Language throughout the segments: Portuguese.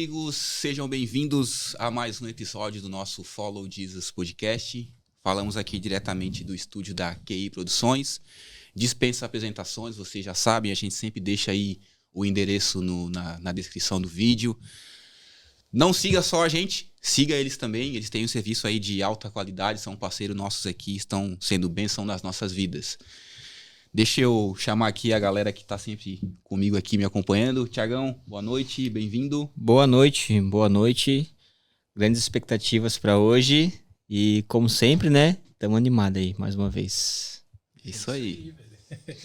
amigos, sejam bem-vindos a mais um episódio do nosso Follow Jesus Podcast. Falamos aqui diretamente do estúdio da QI Produções. Dispensa apresentações, vocês já sabem, a gente sempre deixa aí o endereço na descrição do vídeo. Não siga só a gente, siga eles também, eles têm um serviço aí de alta qualidade, são parceiros nossos aqui, estão sendo bênção nas nossas vidas. Deixa eu chamar aqui a galera que está sempre comigo aqui me acompanhando. Tiagão, boa noite, bem-vindo. Boa noite. Grandes expectativas para hoje e, como sempre, né? Estamos animados aí, mais uma vez. Isso aí.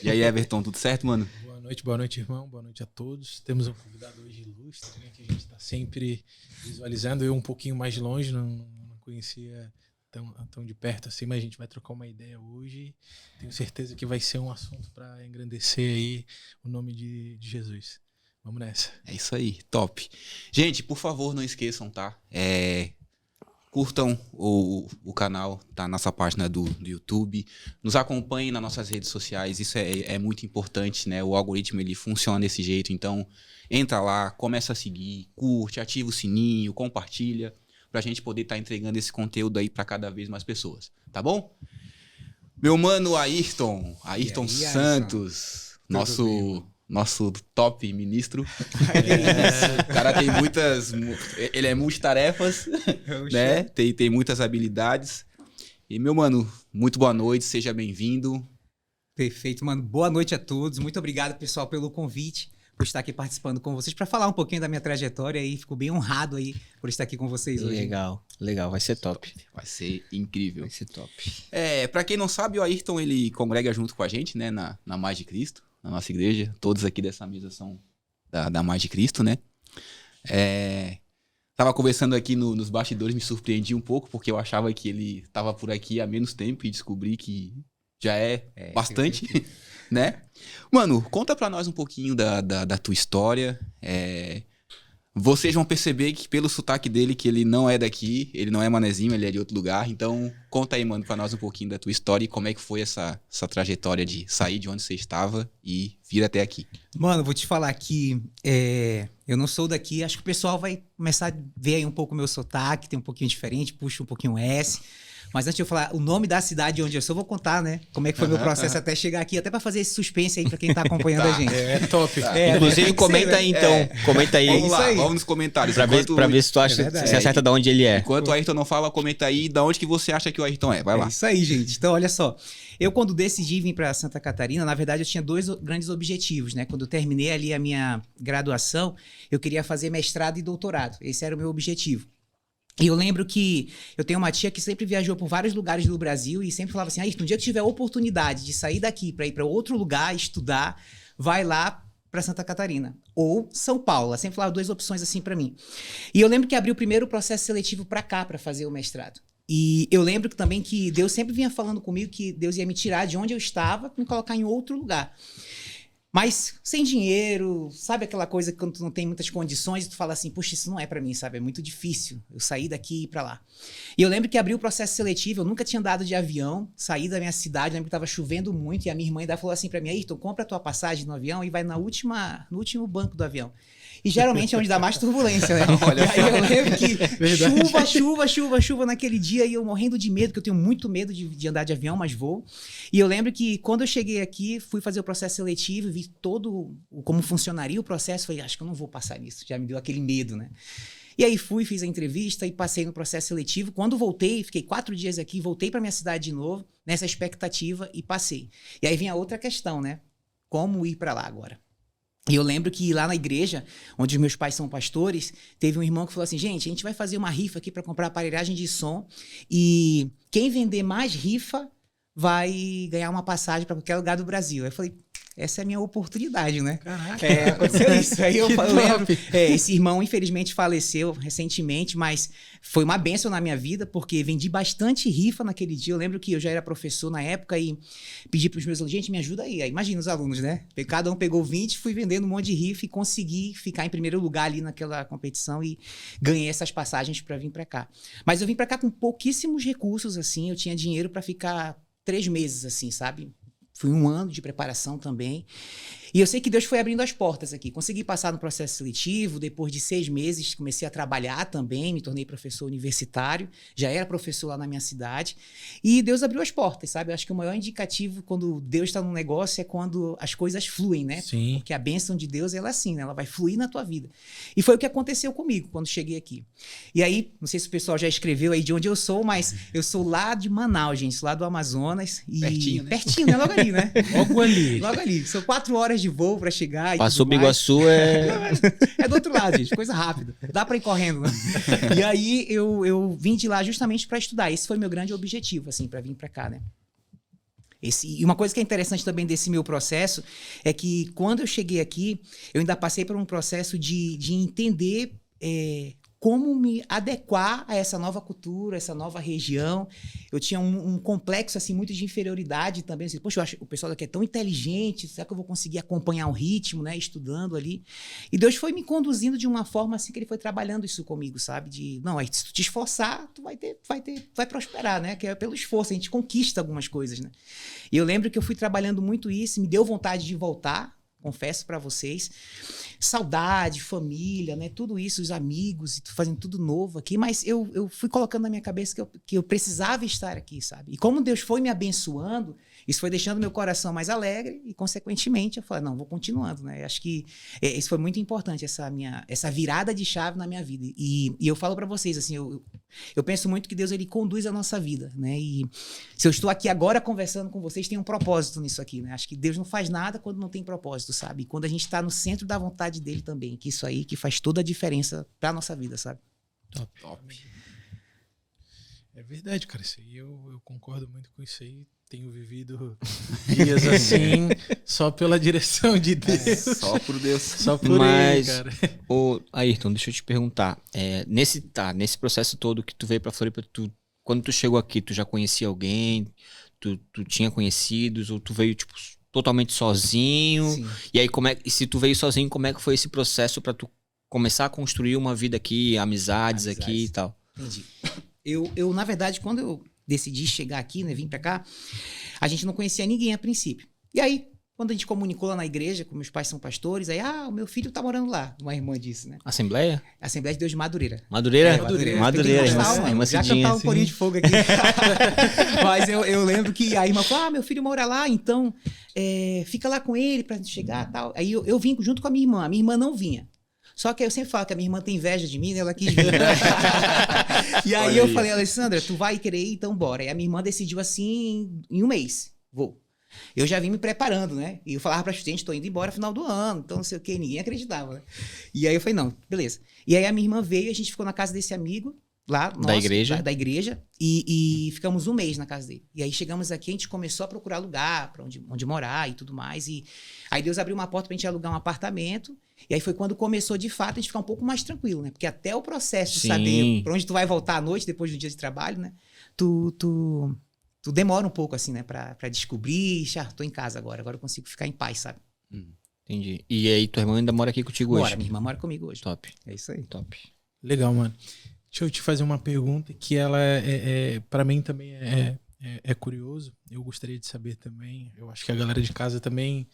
E aí, Everton, tudo certo, mano? Boa noite, irmão. Boa noite a todos. Temos um convidado hoje ilustre, né, que a gente está sempre visualizando. Eu um pouquinho mais longe, não conhecia tão de perto assim, mas a gente vai trocar uma ideia hoje. Tenho certeza que vai ser um assunto para engrandecer aí o nome de Jesus. Vamos nessa. É isso aí, top. Gente, por favor, não esqueçam, tá? Curtam o canal, tá? Nossa página do YouTube. Nos acompanhem nas nossas redes sociais, isso é muito importante, né? O algoritmo, ele funciona desse jeito, então entra lá, começa a seguir, curte, ativa o sininho, compartilha, pra gente poder estar entregando esse conteúdo aí pra cada vez mais pessoas, tá bom? Meu mano Ayrton Santos, nosso top ministro. O cara tem muitas... Ele é multitarefas, né? Tem muitas habilidades. E, meu mano, muito boa noite, seja bem-vindo. Perfeito, mano. Boa noite a todos. Muito obrigado, pessoal, pelo convite, por estar aqui participando com vocês, para falar um pouquinho da minha trajetória e fico bem honrado aí por estar aqui com vocês hoje. Legal, vai ser top. Vai ser incrível. Vai ser top. Pra quem não sabe, o Ayrton, ele congrega junto com a gente, né, na Mais de Cristo, na nossa igreja. Todos aqui dessa mesa são da Mais de Cristo, né? Tava conversando aqui nos bastidores, me surpreendi um pouco, porque eu achava que ele tava por aqui há menos tempo e descobri que já é bastante, né? Mano, conta pra nós um pouquinho da tua história. Vocês vão perceber que pelo sotaque dele que ele não é daqui, ele não é manezinho, ele é de outro lugar. Então, conta aí, mano, pra nós um pouquinho da tua história e como é que foi essa trajetória de sair de onde você estava e vir até aqui. Mano, vou te falar que eu não sou daqui, acho que o pessoal vai começar a ver aí um pouco o meu sotaque, tem um pouquinho diferente, puxa um pouquinho o S. Mas antes de eu falar o nome da cidade onde eu sou, vou contar, né? Como é que foi meu processo até chegar aqui, até pra fazer esse suspense aí pra quem tá acompanhando a gente. É top. Inclusive, comenta aí, então. Comenta aí. Vamos lá, vamos nos comentários. Pra ver se tu acha, se acerta de onde ele é. Enquanto o Ayrton não fala, comenta aí de onde que você acha que o Ayrton é. Vai lá. É isso aí, gente. Então, olha só. Eu, quando decidi vir para Santa Catarina, na verdade, eu tinha dois grandes objetivos, né? Quando eu terminei ali a minha graduação, eu queria fazer mestrado e doutorado. Esse era o meu objetivo. E eu lembro que eu tenho uma tia que sempre viajou por vários lugares do Brasil e sempre falava assim, no dia que tiver a oportunidade de sair daqui para ir para outro lugar, estudar, vai lá para Santa Catarina ou São Paulo. Ela sempre falava duas opções assim para mim. E eu lembro que abri o primeiro processo seletivo para cá, para fazer o mestrado. E eu lembro que também que Deus sempre vinha falando comigo que Deus ia me tirar de onde eu estava para me colocar em outro lugar. Mas sem dinheiro, sabe aquela coisa que quando tu não tem muitas condições, tu fala assim, puxa, isso não é pra mim, sabe? É muito difícil eu sair daqui e ir pra lá. E eu lembro que abri o processo seletivo, eu nunca tinha andado de avião, saí da minha cidade, lembro que tava chovendo muito e a minha irmã ainda falou assim pra mim, Ayrton, compra a tua passagem no avião e vai no último banco do avião. E geralmente é onde dá mais turbulência, né? Olha, e aí eu lembro que chuva naquele dia e eu morrendo de medo, porque eu tenho muito medo de andar de avião, mas vou. E eu lembro que quando eu cheguei aqui, fui fazer o processo seletivo, vi como funcionaria o processo, falei, acho que eu não vou passar nisso, já me deu aquele medo, né? E aí fiz a entrevista e passei no processo seletivo. Quando voltei, fiquei 4 dias aqui, voltei para minha cidade de novo, nessa expectativa e passei. E aí vem a outra questão, né? Como ir para lá agora? E eu lembro que lá na igreja, onde os meus pais são pastores, teve um irmão que falou assim, gente, a gente vai fazer uma rifa aqui para comprar aparelhagem de som e quem vender mais rifa vai ganhar uma passagem para qualquer lugar do Brasil. Eu falei, essa é a minha oportunidade, né? Caraca. Aconteceu isso. Aí eu lembro, top. esse irmão infelizmente faleceu recentemente, mas foi uma bênção na minha vida, porque vendi bastante rifa naquele dia. Eu lembro que eu já era professor na época e pedi para os meus alunos, gente, me ajuda aí. Aí imagina os alunos, né? Cada um pegou 20, fui vendendo um monte de rifa e consegui ficar em primeiro lugar ali naquela competição e ganhei essas passagens para vir para cá. Mas eu vim para cá com pouquíssimos recursos, assim. Eu tinha dinheiro para ficar 3 meses, assim, sabe? Foi um ano de preparação também. E eu sei que Deus foi abrindo as portas aqui. Consegui passar no processo seletivo. Depois de 6 meses, comecei a trabalhar também. Me tornei professor universitário. Já era professor lá na minha cidade. E Deus abriu as portas, sabe? Eu acho que o maior indicativo quando Deus está num negócio é quando as coisas fluem, né? Sim. Porque a bênção de Deus, ela é assim, né? Ela vai fluir na tua vida. E foi o que aconteceu comigo quando cheguei aqui. E aí, não sei se o pessoal já escreveu aí de onde eu sou, mas eu sou lá de Manaus, gente. Lá do Amazonas. E Pertinho, né? Pertinho, né? Logo ali, né? Logo ali. Logo ali. São 4 horas de voo pra chegar. Passou e tudo mais. Biguaçu é. É do outro lado, gente. Coisa rápida. Dá pra ir correndo, né? E aí eu vim de lá justamente pra estudar. Esse foi meu grande objetivo, assim, pra vir pra cá, né? E uma coisa que é interessante também desse meu processo é que quando eu cheguei aqui, eu ainda passei por um processo de entender como me adequar a essa nova cultura, essa nova região. Eu tinha um complexo assim muito de inferioridade também. Assim, poxa, eu acho, o pessoal daqui é tão inteligente, será que eu vou conseguir acompanhar o ritmo, né? Estudando ali. E Deus foi me conduzindo de uma forma assim que Ele foi trabalhando isso comigo, sabe? Não, aí se tu te esforçar, tu vai prosperar, né? Que é pelo esforço, a gente conquista algumas coisas, né? E eu lembro que eu fui trabalhando muito isso, me deu vontade de voltar, confesso pra vocês. Saudade, família, né? Tudo isso, os amigos, fazendo tudo novo aqui. Mas eu fui colocando na minha cabeça que eu precisava estar aqui, sabe? E como Deus foi me abençoando, isso foi deixando meu coração mais alegre e, consequentemente, eu falei, não, vou continuando, né? Acho que isso foi muito importante, essa virada de chave na minha vida. E eu falo pra vocês, assim, eu penso muito que Deus, Ele conduz a nossa vida, né? E se eu estou aqui agora conversando com vocês, tem um propósito nisso aqui, né? Acho que Deus não faz nada quando não tem propósito, sabe? E quando a gente está no centro da vontade dele também, que isso aí que faz toda a diferença pra nossa vida, sabe? Top. É verdade, cara. Isso aí eu concordo muito com isso aí. Tenho vivido dias assim, só pela direção de Deus. Só por Deus. Só por Mas, Ele, cara. Ayrton, deixa eu te perguntar. Nesse processo todo que tu veio pra Floripa, quando tu chegou aqui, tu já conhecia alguém? Tu tinha conhecidos? Ou tu veio, tipo, totalmente sozinho? Sim. E aí, e se tu veio sozinho, como é que foi esse processo pra tu começar a construir uma vida aqui, amizades aqui e tal? Entendi. Eu, na verdade, quando eu decidi chegar aqui, né, vim pra cá, a gente não conhecia ninguém a princípio. E aí, quando a gente comunicou lá na igreja, como meus pais são pastores, aí, o meu filho tá morando lá, uma irmã disse, né? Assembleia? Assembleia de Deus de Madureira. Madureira? Madureira, Irmã já Cidinha. cantar um corinho de fogo aqui. Mas eu lembro que a irmã falou, meu filho mora lá, então fica lá com ele pra gente chegar e tal. Aí eu vim junto com a minha irmã não vinha. Só que eu sempre falo que a minha irmã tem inveja de mim, né? Ela quis vir. E aí eu falei, Alessandra, tu vai querer ir? Então bora. E a minha irmã decidiu assim, em um mês, vou. Eu já vim me preparando, né? E eu falava pra gente, tô indo embora no final do ano, então não sei o quê, ninguém acreditava, né? E aí eu falei, não, beleza. E aí a minha irmã veio, a gente ficou na casa desse amigo, lá, Da igreja? Da igreja, e ficamos um mês na casa dele. E aí chegamos aqui, a gente começou a procurar lugar pra onde morar e tudo mais. E aí Deus abriu uma porta pra gente alugar um apartamento. E aí foi quando começou, de fato, a gente ficar um pouco mais tranquilo, né? Porque até o processo de saber pra onde tu vai voltar à noite, depois do dia de trabalho, né? Tu demora um pouco, assim, né? Pra descobrir, tô em casa agora eu consigo ficar em paz, sabe? Entendi. E aí, tua irmã ainda mora aqui contigo hoje? Minha irmã mora comigo hoje. Top. É isso aí. Top. Legal, mano. Deixa eu te fazer uma pergunta que ela para mim também é curioso. Eu gostaria de saber também. Eu acho que a galera de casa também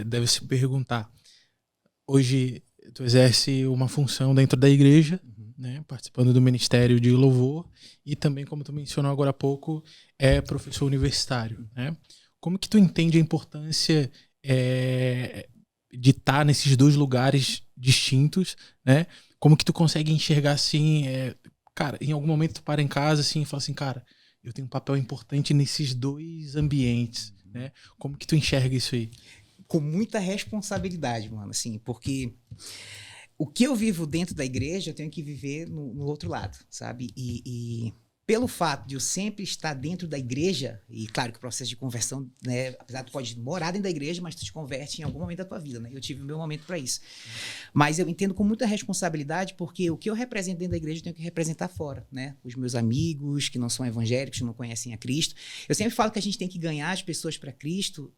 deve se perguntar. Hoje tu exerce uma função dentro da igreja, né, participando do Ministério de Louvor e também, como tu mencionou agora há pouco, é professor universitário, né? Como que tu entende a importância de estar nesses dois lugares distintos, né? Como que tu consegue enxergar assim, cara, em algum momento tu para em casa assim e fala assim, cara, eu tenho um papel importante nesses dois ambientes, né? Como que tu enxerga isso aí? Com muita responsabilidade, mano, assim, porque o que eu vivo dentro da igreja, eu tenho que viver no outro lado, sabe? E pelo fato de eu sempre estar dentro da igreja, e claro que o processo de conversão, né, apesar de tu pode morar dentro da igreja, mas tu te converte em algum momento da tua vida, né? Eu tive o meu momento para isso. Mas eu entendo com muita responsabilidade, porque o que eu represento dentro da igreja, eu tenho que representar fora, né? Os meus amigos que não são evangélicos, que não conhecem a Cristo. Eu sempre falo que a gente tem que ganhar as pessoas para Cristo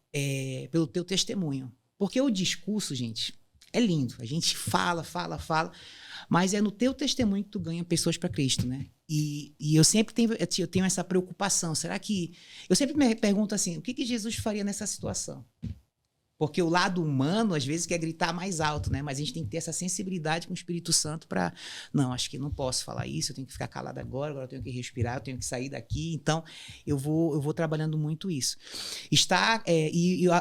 pelo teu testemunho. Porque o discurso, gente, é lindo. A gente fala, mas é no teu testemunho que tu ganha pessoas para Cristo, né? E eu tenho essa preocupação. Será que... Eu sempre me pergunto assim, o que Jesus faria nessa situação? Porque o lado humano, às vezes, quer gritar mais alto, né? Mas a gente tem que ter essa sensibilidade com o Espírito Santo para... Não, acho que não posso falar isso, eu tenho que ficar calado agora eu tenho que respirar, eu tenho que sair daqui. Então, eu vou trabalhando muito isso.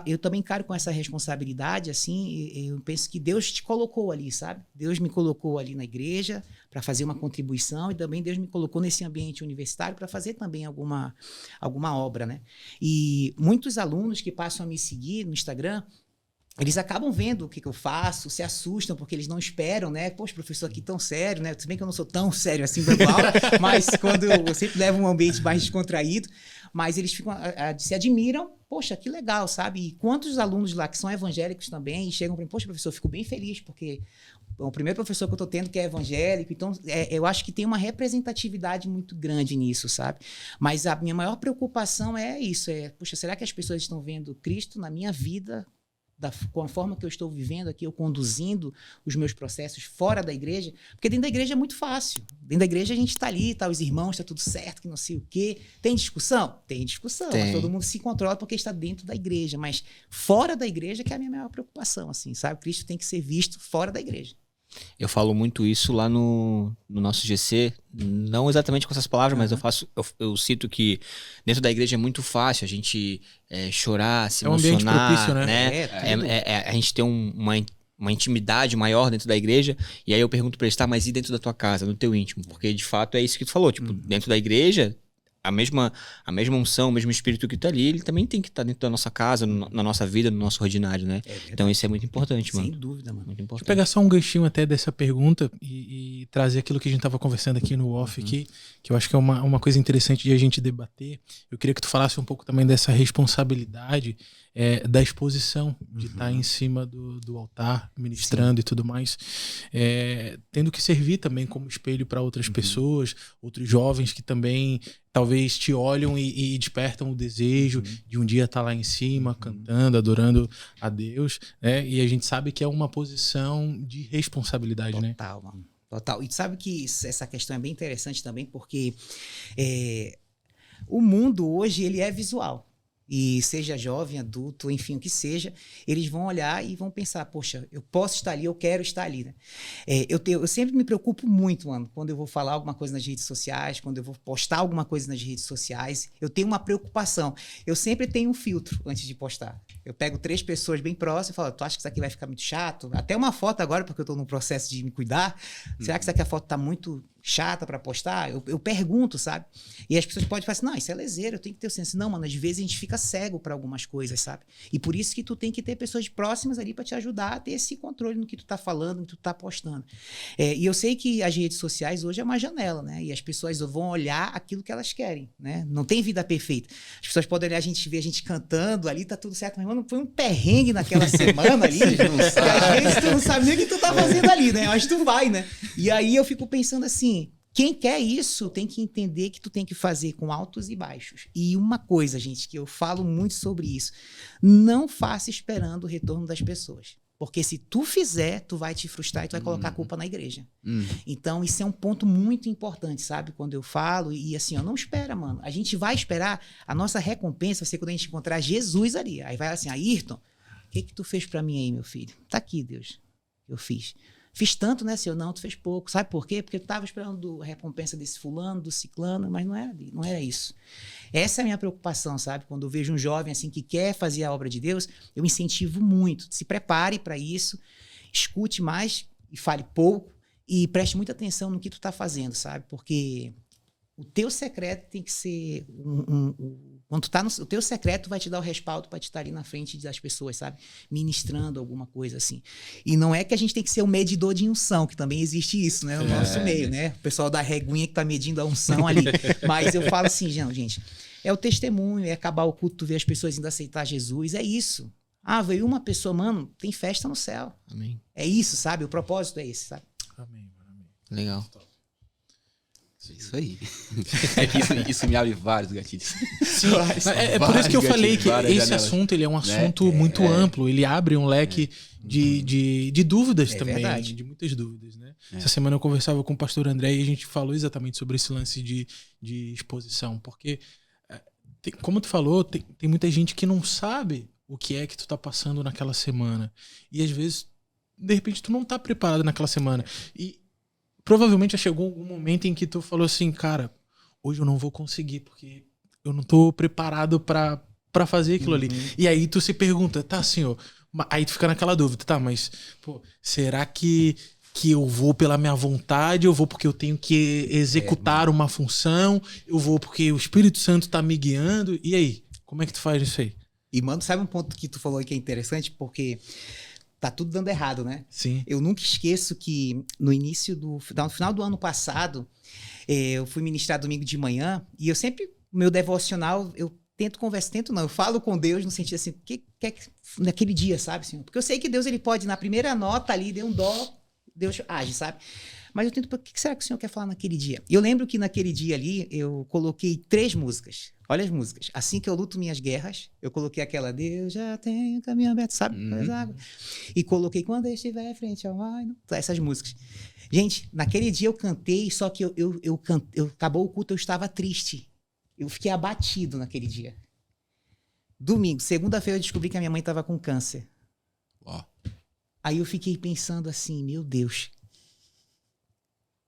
Eu também encaro com essa responsabilidade, assim, eu penso que Deus te colocou ali, sabe? Deus me colocou ali na igreja para fazer uma contribuição e também Deus me colocou nesse ambiente universitário para fazer também alguma obra, né? E muitos alunos que passam a me seguir no Instagram, eles acabam vendo o que eu faço, se assustam, porque eles não esperam, né? Poxa, professor aqui tão sério, né? Tudo bem que eu não sou tão sério assim dando aula, mas quando eu sempre levo um ambiente mais descontraído, mas eles se admiram, poxa, que legal, sabe? E quantos alunos lá que são evangélicos também chegam para mim, poxa, professor, eu fico bem feliz, porque o primeiro professor que eu estou tendo que é evangélico, então eu acho que tem uma representatividade muito grande nisso, sabe? Mas a minha maior preocupação é isso, poxa, será que as pessoas estão vendo Cristo na minha vida, com a forma que eu estou vivendo aqui, eu conduzindo os meus processos fora da igreja? Porque dentro da igreja é muito fácil. Dentro da igreja a gente está ali, tá os irmãos, está tudo certo, que não sei o quê. Tem discussão? Tem discussão. Mas todo mundo se controla porque está dentro da igreja. Mas fora da igreja que é a minha maior preocupação, assim, sabe? Cristo tem que ser visto fora da igreja. Eu falo muito isso lá no nosso GC, não exatamente com essas palavras, mas eu cito que dentro da igreja é muito fácil a gente chorar, se emocionar, um ambiente propício, né? A gente tem uma intimidade maior dentro da igreja, e aí eu pergunto pra eles, tá, mas e dentro da tua casa, no teu íntimo? Porque de fato é isso que tu falou, tipo, dentro da igreja, a mesma unção, o mesmo espírito que tá ali, ele também tem que estar dentro da nossa casa, na nossa vida, no nosso ordinário, né? Então isso é muito importante, mano. Sem dúvida, mano. Muito importante. Deixa eu pegar só um ganchinho até dessa pergunta e trazer aquilo que a gente estava conversando aqui no off, aqui, que eu acho que é uma coisa interessante de a gente debater. Eu queria que tu falasse um pouco também dessa responsabilidade da exposição, de estar em cima do altar, ministrando e tudo mais, tendo que servir também como espelho para outras pessoas, outros jovens que também talvez te olham e despertam o desejo de um dia estar lá em cima, cantando, adorando a Deus, né? E a gente sabe que é uma posição de responsabilidade, Total, né? Total, mano. Total. E sabe que essa questão é bem interessante também, porque o mundo hoje ele é visual. E seja jovem, adulto, enfim, o que seja, eles vão olhar e vão pensar, poxa, eu posso estar ali, eu quero estar ali, né? Eu sempre me preocupo muito, mano, quando eu vou falar alguma coisa nas redes sociais, quando eu vou postar alguma coisa nas redes sociais, eu tenho uma preocupação. Eu sempre tenho um filtro antes de postar. Eu pego 3 pessoas bem próximas e falo, tu acha que isso aqui vai ficar muito chato? Até uma foto agora, porque eu tô no processo de me cuidar. Será que isso aqui a foto tá muito chata para postar? Eu pergunto, sabe? E as pessoas podem falar assim, não, isso é lezeiro, eu tenho que ter o senso. Não, mano, às vezes a gente fica cego para algumas coisas, sabe? E por isso que tu tem que ter pessoas próximas ali para te ajudar a ter esse controle no que tu tá falando, no que tu tá postando. E eu sei que as redes sociais hoje é uma janela, né? E as pessoas vão olhar aquilo que elas querem, né? Não tem vida perfeita. As pessoas podem olhar, ver a gente cantando ali, tá tudo certo, mas, mano, foi um perrengue naquela semana ali, que às vezes tu não sabe nem o que tu tá fazendo ali, né? Mas tu vai, né? E aí eu fico pensando assim, quem quer isso tem que entender que tu tem que fazer com altos e baixos. E uma coisa, gente, que eu falo muito sobre isso, não faça esperando o retorno das pessoas. Porque se tu fizer, tu vai te frustrar e tu vai colocar a culpa na igreja. Então, isso é um ponto muito importante, sabe? Quando eu falo, e assim, ó, não espera, mano. A gente vai esperar, a nossa recompensa vai ser quando a gente encontrar Jesus ali. Aí vai assim, Ayrton, o que tu fez pra mim aí, meu filho? Tá aqui, Deus. Eu fiz. Fiz tanto, né, Senhor? Não, tu fez pouco. Sabe por quê? Porque tu estava esperando a recompensa desse fulano, do ciclano, mas não era isso. Essa é a minha preocupação, sabe? Quando eu vejo um jovem assim que quer fazer a obra de Deus, eu incentivo muito. Se prepare para isso, escute mais e fale pouco e preste muita atenção no que tu está fazendo, sabe? Porque o teu secreto tem que ser quando tu tá o teu secreto vai te dar o respaldo para te estar ali na frente das pessoas, sabe? Ministrando alguma coisa assim. E não é que a gente tem que ser um medidor de unção, que também existe isso, né? No nosso meio, né? O pessoal da reguinha que tá medindo a unção ali. Mas eu falo assim, gente, é o testemunho, é acabar o culto, tu ver as pessoas indo aceitar Jesus, é isso. Ah, veio uma pessoa, mano, tem festa no céu. Amém. É isso, sabe? O propósito é esse, sabe? Amém, amém. Legal. Isso aí. Isso me abre vários gatilhos. Sim, é por isso que eu falei que esse assunto ele é um assunto muito amplo. Ele abre um leque de dúvidas também. Verdade. De muitas dúvidas, né? Essa semana eu conversava com o pastor André e a gente falou exatamente sobre esse lance de exposição. Porque, como tu falou, tem muita gente que não sabe o que é que tu tá passando naquela semana. E às vezes, de repente, tu não tá preparado naquela semana. E provavelmente já chegou algum momento em que tu falou assim, cara, hoje eu não vou conseguir, porque eu não tô preparado pra fazer aquilo ali. E aí tu se pergunta, tá, senhor, aí tu fica naquela dúvida, tá, mas, pô, será que eu vou pela minha vontade, eu vou porque eu tenho que executar uma função, eu vou porque o Espírito Santo tá me guiando, e aí? Como é que tu faz isso aí? E, mano, sabe um ponto que tu falou aí que é interessante? Porque tá tudo dando errado, né? Sim. Eu nunca esqueço que no final do ano passado, eu fui ministrar domingo de manhã e eu sempre, no meu devocional, eu eu falo com Deus no sentido assim, que naquele dia, sabe, Senhor? Porque eu sei que Deus, ele pode, na primeira nota ali, deu um dó, Deus age, sabe? Mas eu tento, o que será que o Senhor quer falar naquele dia? E eu lembro que naquele dia ali, eu coloquei 3 músicas. Olha as músicas. Assim que eu luto minhas guerras, eu coloquei aquela Deus já tem o caminho aberto, sabe? As águas. E coloquei Quando eu estiver frente ao mar. Essas músicas. Gente, naquele dia eu cantei, só que acabou o culto, eu estava triste. Eu fiquei abatido naquele dia. Domingo, segunda-feira eu descobri que a minha mãe estava com câncer. Uau. Aí eu fiquei pensando assim, meu Deus.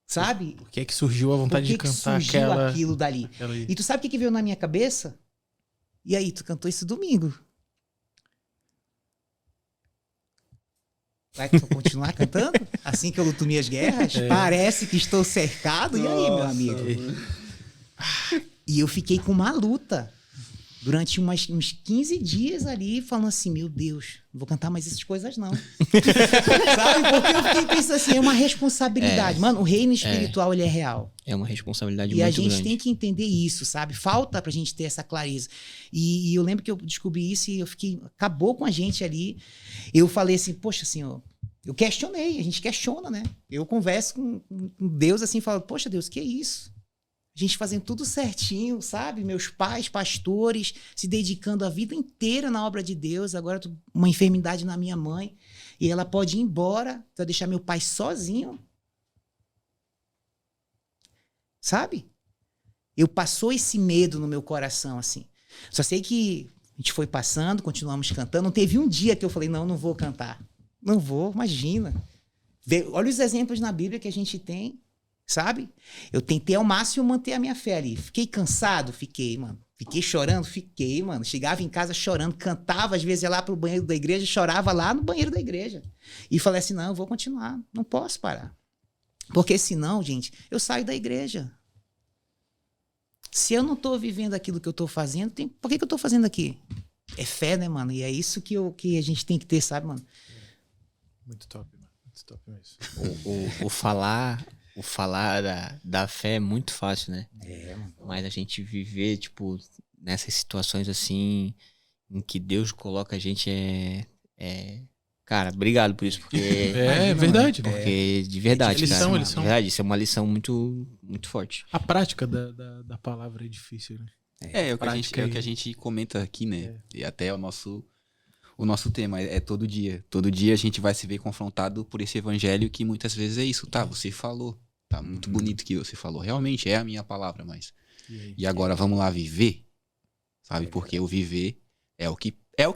Sabe? Por que é que surgiu a vontade de cantar aquilo dali? E tu sabe o que veio na minha cabeça? E aí, tu cantou isso domingo. Vai continuar cantando? Assim que eu luto minhas guerras? Parece que estou cercado. E aí, meu amigo? E eu fiquei com uma luta. Durante uns 15 dias ali, falando assim, meu Deus, não vou cantar mais essas coisas não. Sabe? Porque eu fiquei pensando assim, é uma responsabilidade. Mano, o reino espiritual, ele é real. É uma responsabilidade muito muito grande. E a grande. gente tem que entender isso, sabe? Falta pra gente ter essa clareza. E eu lembro que eu descobri isso e acabou com a gente ali. Eu falei assim, poxa, Senhor, eu questionei, a gente questiona, né? Eu converso com Deus assim, falo, poxa, Deus, que é isso? A gente fazendo tudo certinho, sabe? Meus pais, pastores, se dedicando a vida inteira na obra de Deus. Agora, uma enfermidade na minha mãe. E ela pode ir embora para deixar meu pai sozinho. Sabe? Eu passou esse medo no meu coração, assim. Só sei que a gente foi passando, continuamos cantando. Não teve um dia que eu falei, não vou cantar. Não vou, imagina. Olha os exemplos na Bíblia que a gente tem. Sabe? Eu tentei ao máximo manter a minha fé ali. Fiquei cansado? Fiquei, mano. Fiquei chorando? Fiquei, mano. Chegava em casa chorando, cantava, às vezes ia lá pro banheiro da igreja, chorava lá no banheiro da igreja. E falei assim, não, eu vou continuar. Não posso parar. Porque senão, gente, eu saio da igreja. Se eu não tô vivendo aquilo que eu tô fazendo, por que eu tô fazendo aqui? É fé, né, mano? E é isso que a gente tem que ter, sabe, mano? Muito top, mano. Muito top mesmo. O falar da fé é muito fácil, né? Mano. Mas a gente viver, tipo, nessas situações assim, em que Deus coloca a gente Cara, obrigado por isso, porque... É verdade. Porque, de verdade, lição, cara. lição. De verdade, isso é uma lição muito, muito forte. A prática da palavra é difícil, né? É o que a gente comenta aqui, né? E até é o nosso tema, é todo dia. Todo dia a gente vai se ver confrontado por esse evangelho que muitas vezes é isso, tá? Você falou, tá muito bonito que você falou. Realmente é a minha palavra, mas... E agora vamos lá viver, sabe? Porque o viver é o que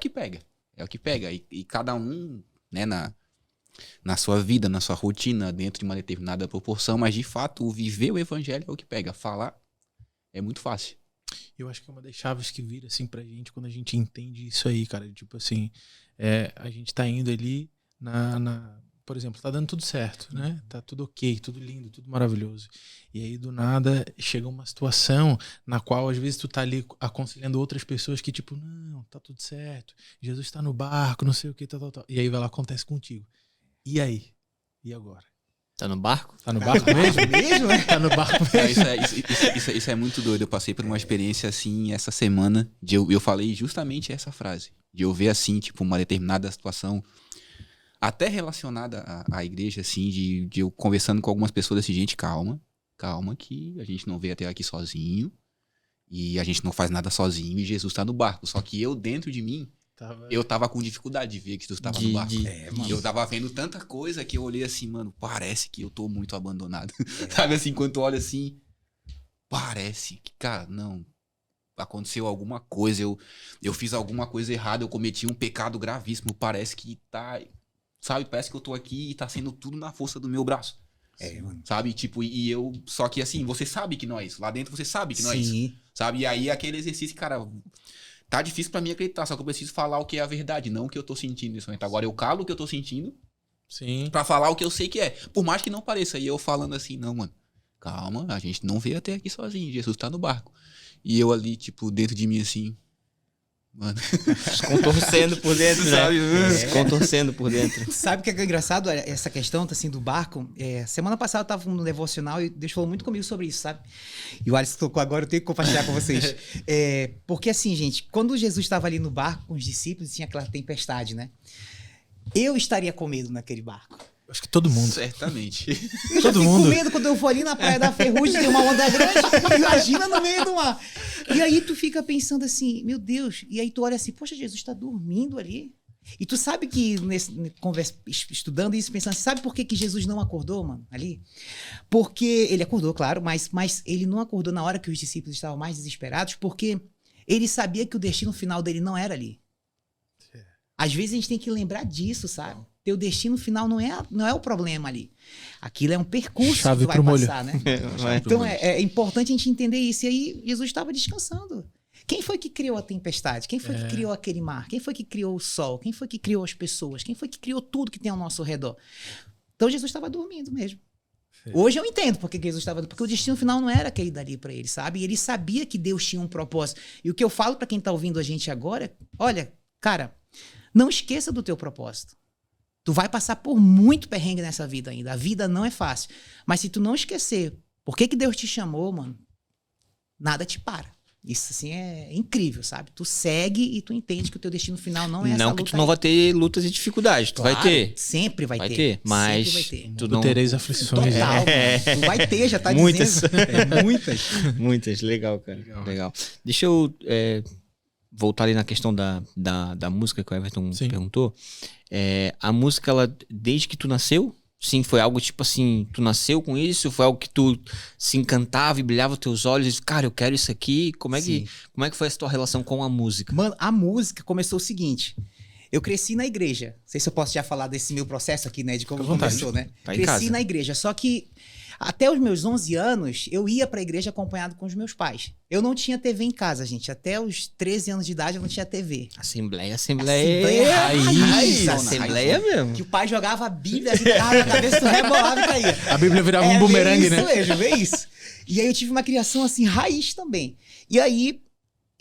pega. É o que pega. E cada um, né, na sua vida, na sua rotina, dentro de uma determinada proporção, mas de fato, o viver o evangelho é o que pega. Falar é muito fácil. Eu acho que é uma das chaves que vira, assim, pra gente quando a gente entende isso aí, cara. Tipo assim, a gente tá indo ali por exemplo, tá dando tudo certo, né? Tá tudo ok, tudo lindo, tudo maravilhoso. E aí, do nada, chega uma situação na qual, às vezes, tu tá ali aconselhando outras pessoas que, tipo, não, tá tudo certo. Jesus tá no barco, não sei o que, tal. E aí, vai lá, acontece contigo. E aí? E agora? Tá no barco? Tá no barco mesmo? Tá no barco mesmo? Isso é muito doido. Eu passei por uma experiência assim essa semana. Eu falei justamente essa frase. De eu ver assim, tipo, uma determinada situação, até relacionada à igreja, assim, de eu conversando com algumas pessoas assim, gente, calma, calma que a gente não veio até aqui sozinho. E a gente não faz nada sozinho e Jesus tá no barco. Só que eu, dentro de mim, eu tava com dificuldade de ver que Jesus tava no barco. Eu tava vendo tanta coisa que eu olhei assim, mano, parece que eu tô muito abandonado. Sabe assim, quando tu olha assim, parece que, cara, não, aconteceu alguma coisa, eu fiz alguma coisa errada, eu cometi um pecado gravíssimo, parece que tá, sabe, parece que eu tô aqui e tá sendo tudo na força do meu braço. Mano. Sabe, tipo, e eu, só que assim, você sabe que não é isso, lá dentro você sabe que não é isso, sabe, e aí aquele exercício, cara, tá difícil pra mim acreditar, só que eu preciso falar o que é a verdade, não o que eu tô sentindo nesse momento. Agora eu calo o que eu tô sentindo pra falar o que eu sei que é, por mais que não pareça, e eu falando assim, não, mano, calma, a gente não veio até aqui sozinho, Jesus tá no barco. E eu ali, tipo, dentro de mim assim, mano. Se contorcendo por dentro, sabe? Se contorcendo por dentro. Sabe o que é engraçado? Essa questão assim, do barco. Semana passada eu tava no devocional e Deus falou muito comigo sobre isso, sabe? E o Alisson tocou agora, eu tenho que compartilhar com vocês. Porque assim, gente, quando Jesus estava ali no barco com os discípulos, tinha aquela tempestade, né? Eu estaria com medo naquele barco. Acho que todo mundo. Certamente. Eu já fico com medo quando eu for ali na Praia da Ferrugem, tem uma onda grande, imagina no meio do mar. E aí tu fica pensando assim, meu Deus, e aí tu olha assim, poxa, Jesus está dormindo ali. E tu sabe que, estudando isso, pensando, sabe por que Jesus não acordou, mano, ali? Porque ele acordou, claro, mas ele não acordou na hora que os discípulos estavam mais desesperados, porque ele sabia que o destino final dele não era ali. Às vezes a gente tem que lembrar disso, sabe? Teu destino final não é o problema ali. Aquilo é um percurso que tu vai passar, né? Então é importante a gente entender isso. E aí Jesus estava descansando. Quem foi que criou a tempestade? Quem foi que criou aquele mar? Quem foi que criou o sol? Quem foi que criou as pessoas? Quem foi que criou tudo que tem ao nosso redor? Então Jesus estava dormindo mesmo. Hoje eu entendo porque Jesus estava dormindo. Porque o destino final não era aquele dali para ele, sabe? E ele sabia que Deus tinha um propósito. E o que eu falo para quem está ouvindo a gente agora, olha, cara, não esqueça do teu propósito. Tu vai passar por muito perrengue nessa vida ainda. A vida não é fácil. Mas se tu não esquecer por que Deus te chamou, mano, nada te para. Isso, assim, é incrível, sabe? Tu segue e tu entende que o teu destino final não é essa luta. Não que tu não vai ter lutas e dificuldades. Tu Claro, vai ter. Sempre vai ter. ter. Mas sempre vai ter. tu não... tereis aflições. Total, mano. Tu vai ter, já tá Muitas. dizendo. Muitas. Muitas. Legal, cara. Legal. Deixa eu voltar ali na questão da música que o Everton perguntou. A música, ela, desde que tu nasceu, sim, foi algo tipo assim, tu nasceu com isso? Foi algo que tu se encantava e brilhava os teus olhos e disse, cara, eu quero isso aqui? Como é que foi essa tua relação com a música? Mano, a música começou o seguinte. Eu cresci na igreja. Não sei se eu posso já falar desse meu processo aqui, né? De como começou, né? Tá em Cresci casa. na igreja. Só que até os meus 11 anos, eu ia pra igreja acompanhado com os meus pais. Eu não tinha TV em casa, gente. Até os 13 anos de idade, eu não tinha TV. Assembleia raiz, Assembleia mesmo. Que o pai jogava a Bíblia, a Bíblia na cabeça do rebolava e caía. A Bíblia virava um bumerangue, né? Vê isso. E aí eu tive uma criação assim, raiz também. E aí,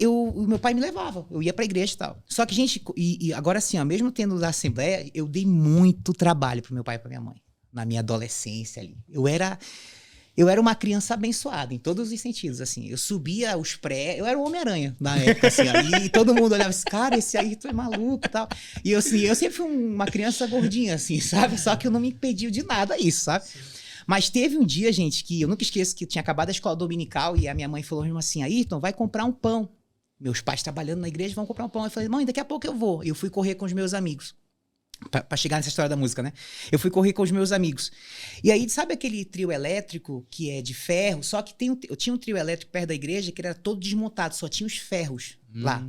o meu pai me levava. Eu ia pra igreja e tal. Só que, gente, e agora assim, ó, mesmo tendo da Assembleia, eu dei muito trabalho pro meu pai e pra minha mãe. Na minha adolescência ali. Eu era uma criança abençoada, em todos os sentidos, assim. Eu subia os eu era o Homem-Aranha na época, assim. E todo mundo olhava assim, cara, esse aí tu é maluco e tal. E eu, assim, eu sempre fui uma criança gordinha, assim, sabe? Só que eu não me impediu de nada isso, sabe? Sim. Mas teve um dia, gente, que eu nunca esqueço que eu tinha acabado a escola dominical e a minha mãe falou mesmo assim, Ayrton, vai comprar um pão. Meus pais trabalhando na igreja vão comprar um pão. Eu falei, mãe, daqui a pouco eu vou. E eu fui correr com os meus amigos. Pra chegar nessa história da música, né? Eu fui correr com os meus amigos. E aí, sabe aquele trio elétrico que é de ferro? Só que eu tinha um trio elétrico perto da igreja que era todo desmontado, só tinha os ferros lá.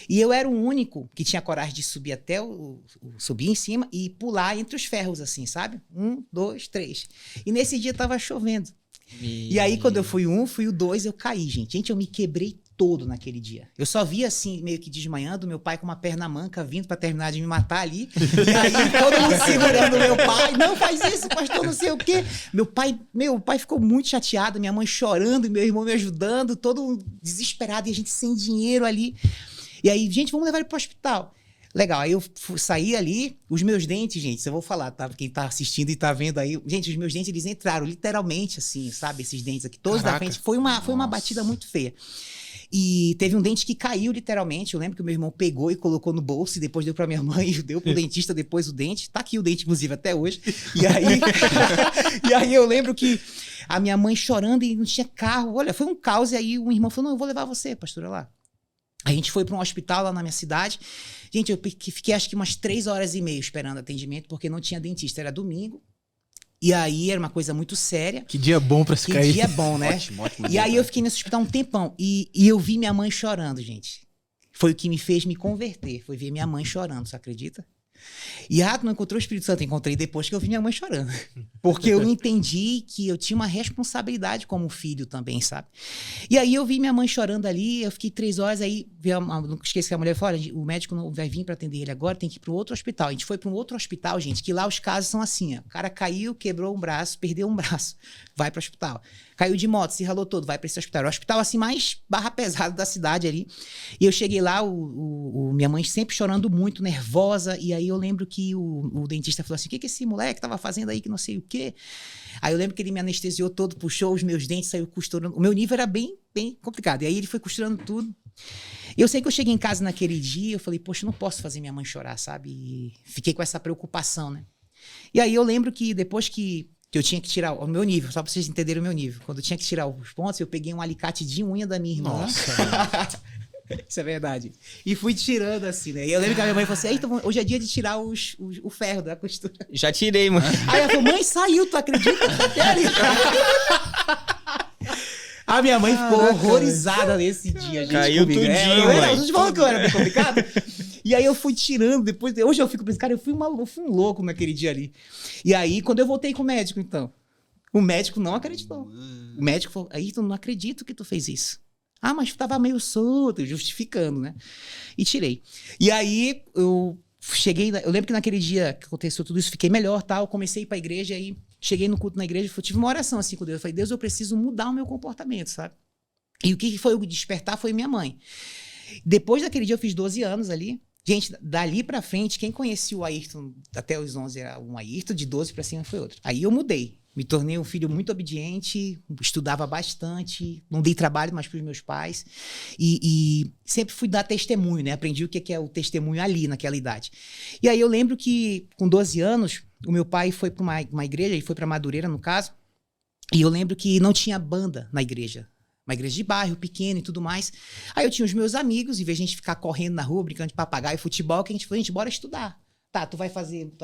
E eu era o único que tinha coragem de subir até subir em cima e pular entre os ferros, assim, sabe? 1, 2, 3. E nesse dia tava chovendo. E aí, quando eu fui o 2, eu caí, gente. Gente, eu me quebrei todo naquele dia. Eu só via, assim, meio que desmanhando, meu pai com uma perna manca vindo pra terminar de me matar ali. E aí, todo mundo segurando meu pai. Não faz isso, pastor, não sei o quê. Meu pai ficou muito chateado, minha mãe chorando, e meu irmão me ajudando, todo desesperado, e a gente sem dinheiro ali. E aí, gente, vamos levar ele pro hospital. Legal, aí eu saí ali, os meus dentes, gente, eu vou falar, tá? Quem tá assistindo e tá vendo aí, gente, os meus dentes, eles entraram literalmente assim, sabe? Esses dentes aqui, todos da frente. Foi uma batida muito feia. E teve um dente que caiu, literalmente. Eu lembro que o meu irmão pegou e colocou no bolso, e depois deu pra minha mãe, e deu pro dentista depois o dente. Tá aqui o dente, inclusive, até hoje. E aí, e aí eu lembro que a minha mãe chorando e não tinha carro. Olha, foi um caos. E aí um irmão falou, não, eu vou levar você, pastora, lá. A gente foi para um hospital lá na minha cidade. Gente, eu fiquei acho que umas 3h30 esperando atendimento, porque não tinha dentista. Era domingo. E aí era uma coisa muito séria. Que dia bom pra se Que cair. dia bom, né? Ótimo E dia, aí eu fiquei nesse hospital um tempão. E eu vi minha mãe chorando, gente. Foi o que me fez me converter. Foi ver minha mãe chorando, você acredita? E não encontrei o Espírito Santo, encontrei depois que eu vi minha mãe chorando. Porque eu entendi que eu tinha uma responsabilidade como filho também, sabe? E aí eu vi minha mãe chorando ali, eu fiquei 3 horas, aí não esqueci que a mulher falou, olha, o médico não vai vir para atender ele agora, tem que ir para um outro hospital. A gente foi para um outro hospital, gente, que lá os casos são assim, ó, o cara caiu, quebrou um braço, perdeu um braço, vai para o hospital. Caiu de moto, se ralou todo, vai para esse hospital. Era o hospital assim mais barra pesada da cidade ali. E eu cheguei lá, minha mãe sempre chorando muito, nervosa, e aí eu lembro que o dentista falou assim, o que esse moleque tava fazendo aí que não sei o quê? Aí eu lembro que ele me anestesiou todo, puxou os meus dentes, saiu costurando. O meu nível era bem complicado. E aí ele foi costurando tudo. Eu sei que eu cheguei em casa naquele dia, eu falei, poxa, eu não posso fazer minha mãe chorar, sabe? E fiquei com essa preocupação, né? E aí eu lembro que depois que eu tinha que tirar o meu nível, só pra vocês entenderem o meu nível. Quando eu tinha que tirar os pontos, eu peguei um alicate de unha da minha irmã. Nossa, Isso é verdade. E fui tirando assim, né? E eu lembro que a minha mãe falou assim, eita, hoje é dia de tirar o ferro da costura. Já tirei, mano. Aí ela falou, mãe, saiu, tu acredita? A minha mãe ficou horrorizada nesse dia, gente. Caiu comigo. tudinho, Eu mãe. te falando que eu era bem complicado. E aí eu fui tirando, depois... Hoje eu fico pensando, cara, eu fui um louco naquele dia ali. E aí, quando eu voltei com o médico, então, o médico não acreditou. O médico falou, Ayrton, não acredito que tu fez isso. Ah, mas tava meio solto, justificando, né? E tirei. E aí, eu cheguei... Eu lembro que naquele dia que aconteceu tudo isso, fiquei melhor, tal. Comecei a ir pra igreja, aí cheguei no culto na igreja, tive uma oração assim com Deus. Eu falei, Deus, eu preciso mudar o meu comportamento, sabe? E o que foi o despertar foi minha mãe. Depois daquele dia, eu fiz 12 anos ali. Gente, dali pra frente, quem conhecia o Ayrton até os 11 era um Ayrton, de 12 pra cima foi outro. Aí eu mudei. Me tornei um filho muito obediente, estudava bastante, não dei trabalho mais para os meus pais e sempre fui dar testemunho, né? Aprendi o que é o testemunho ali, naquela idade. E aí eu lembro que, com 12 anos, o meu pai foi para uma igreja, ele foi para Madureira, no caso, e eu lembro que não tinha banda na igreja. Uma igreja de bairro, pequena e tudo mais. Aí eu tinha os meus amigos, em vez de a gente ficar correndo na rua, brincando de papagaio e futebol, que a gente falou, gente, bora estudar. Tá, tu vai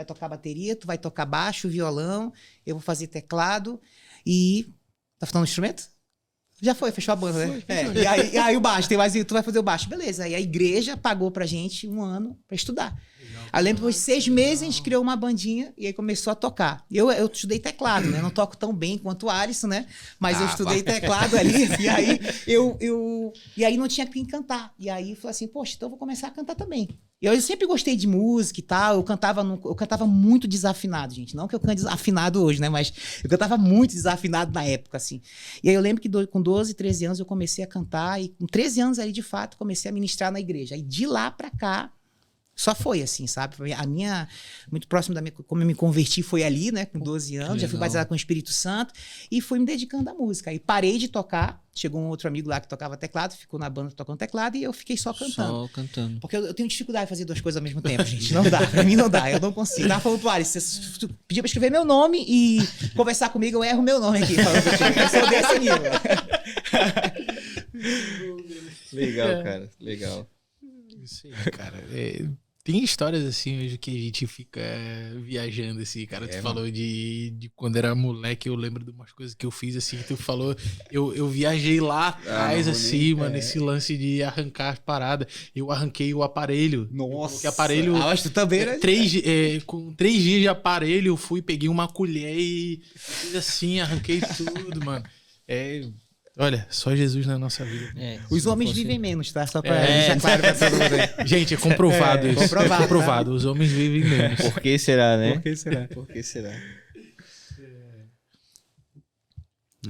tocar bateria, tu vai tocar baixo, violão, eu vou fazer teclado e... Tá faltando um instrumento? Já foi, fechou a banda, né? E aí o baixo, tu vai fazer o baixo. Beleza, aí a igreja pagou pra gente 1 ano pra estudar. Aí eu lembro que depois de 6 meses a gente criou uma bandinha e aí começou a tocar. Eu estudei teclado, né? Não toco tão bem quanto o Alisson, né? Mas eu estudei teclado ali e aí e aí não tinha quem cantar. E aí eu falei assim, poxa, então eu vou começar a cantar também. Eu sempre gostei de música e tal, eu cantava muito desafinado, gente. Não que eu cante afinado hoje, né? Mas eu cantava muito desafinado na época, assim. E aí eu lembro que com 12, 13 anos eu comecei a cantar e com 13 anos aí, de fato, comecei a ministrar na igreja. Aí de lá pra cá, só foi assim, sabe? Muito próximo como eu me converti foi ali, né? Com 12 anos, já fui batizado com o Espírito Santo e fui me dedicando à música. Aí parei de tocar, chegou um outro amigo lá que tocava teclado, ficou na banda tocando teclado e eu fiquei só cantando. Só cantando. Porque eu tenho dificuldade de fazer 2 coisas ao mesmo tempo, gente. Não dá, pra mim não dá, eu não consigo. Tava falando pro Alisson, se tu pedir pra escrever meu nome e conversar comigo, eu erro meu nome aqui. Eu sou desse nível. Legal, cara, legal. Isso aí, cara. Tem histórias assim hoje que a gente fica viajando assim, cara. Tu falou de quando era moleque, eu lembro de umas coisas que eu fiz assim, que tu falou, eu viajei lá atrás assim, mano, esse lance de arrancar as paradas. Eu arranquei o aparelho. Nossa. Que aparelho. Mas tu também, né? Com 3 dias de aparelho, eu fui, peguei uma colher e fiz assim, arranquei tudo, mano. Olha, só Jesus na nossa vida. Os homens vivem menos, tá? Só pra deixar claro pra todo mundo aí. Gente, é comprovado isso. Comprovado, Os homens vivem menos. Por que será, né? Por que será? Por que será?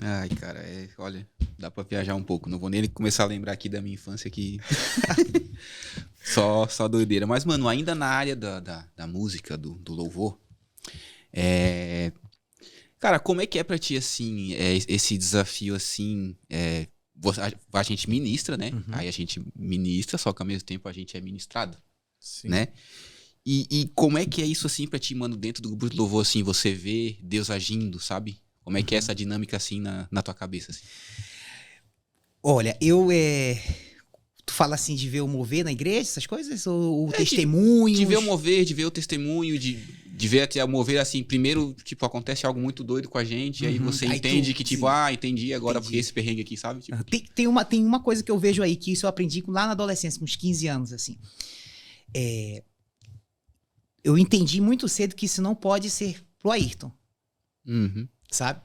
Ai, cara, olha, dá pra viajar um pouco. Não vou nem começar a lembrar aqui da minha infância que... só doideira. Mas, mano, ainda na área da música, do louvor, cara, como é que é pra ti, assim, esse desafio, assim, a gente ministra, né? Uhum. Aí a gente ministra, só que ao mesmo tempo a gente é ministrado, Sim. né? E como é que é isso, assim, pra ti, mano, dentro do grupo de louvor, assim, você vê Deus agindo, sabe? Como é que é essa dinâmica, assim, na tua cabeça, assim? Olha, tu fala assim de ver o mover na igreja, essas coisas? Ou o É, testemunho? De ver o mover, de ver o testemunho, de ver até o mover, assim, primeiro, tipo, acontece algo muito doido com a gente, e aí Uhum. você Aí entende tu- que, tipo, sim. entendi agora Entendi. porque esse perrengue aqui, sabe? Tipo, Tem uma coisa que eu vejo aí, que isso eu aprendi lá na adolescência, com uns 15 anos, assim. Eu entendi muito cedo que isso não pode ser pro Ayrton, uhum, sabe?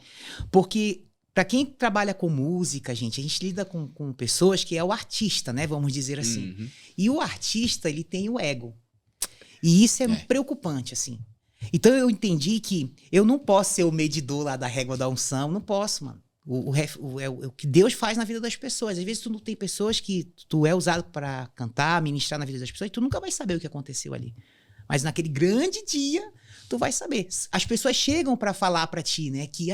Porque para quem trabalha com música, gente, a gente lida com pessoas que é o artista, né? Vamos dizer assim. uhum. E o artista, ele tem o ego. E isso é preocupante, assim. Então eu entendi que eu não posso ser o medidor lá da régua da unção, não posso, mano. O que Deus faz na vida das pessoas. Às vezes tu não tem pessoas que tu é usado para cantar, ministrar na vida das pessoas, e tu nunca vai saber o que aconteceu ali. Mas naquele grande dia, tu vai saber. As pessoas chegam para falar para ti, né? Que,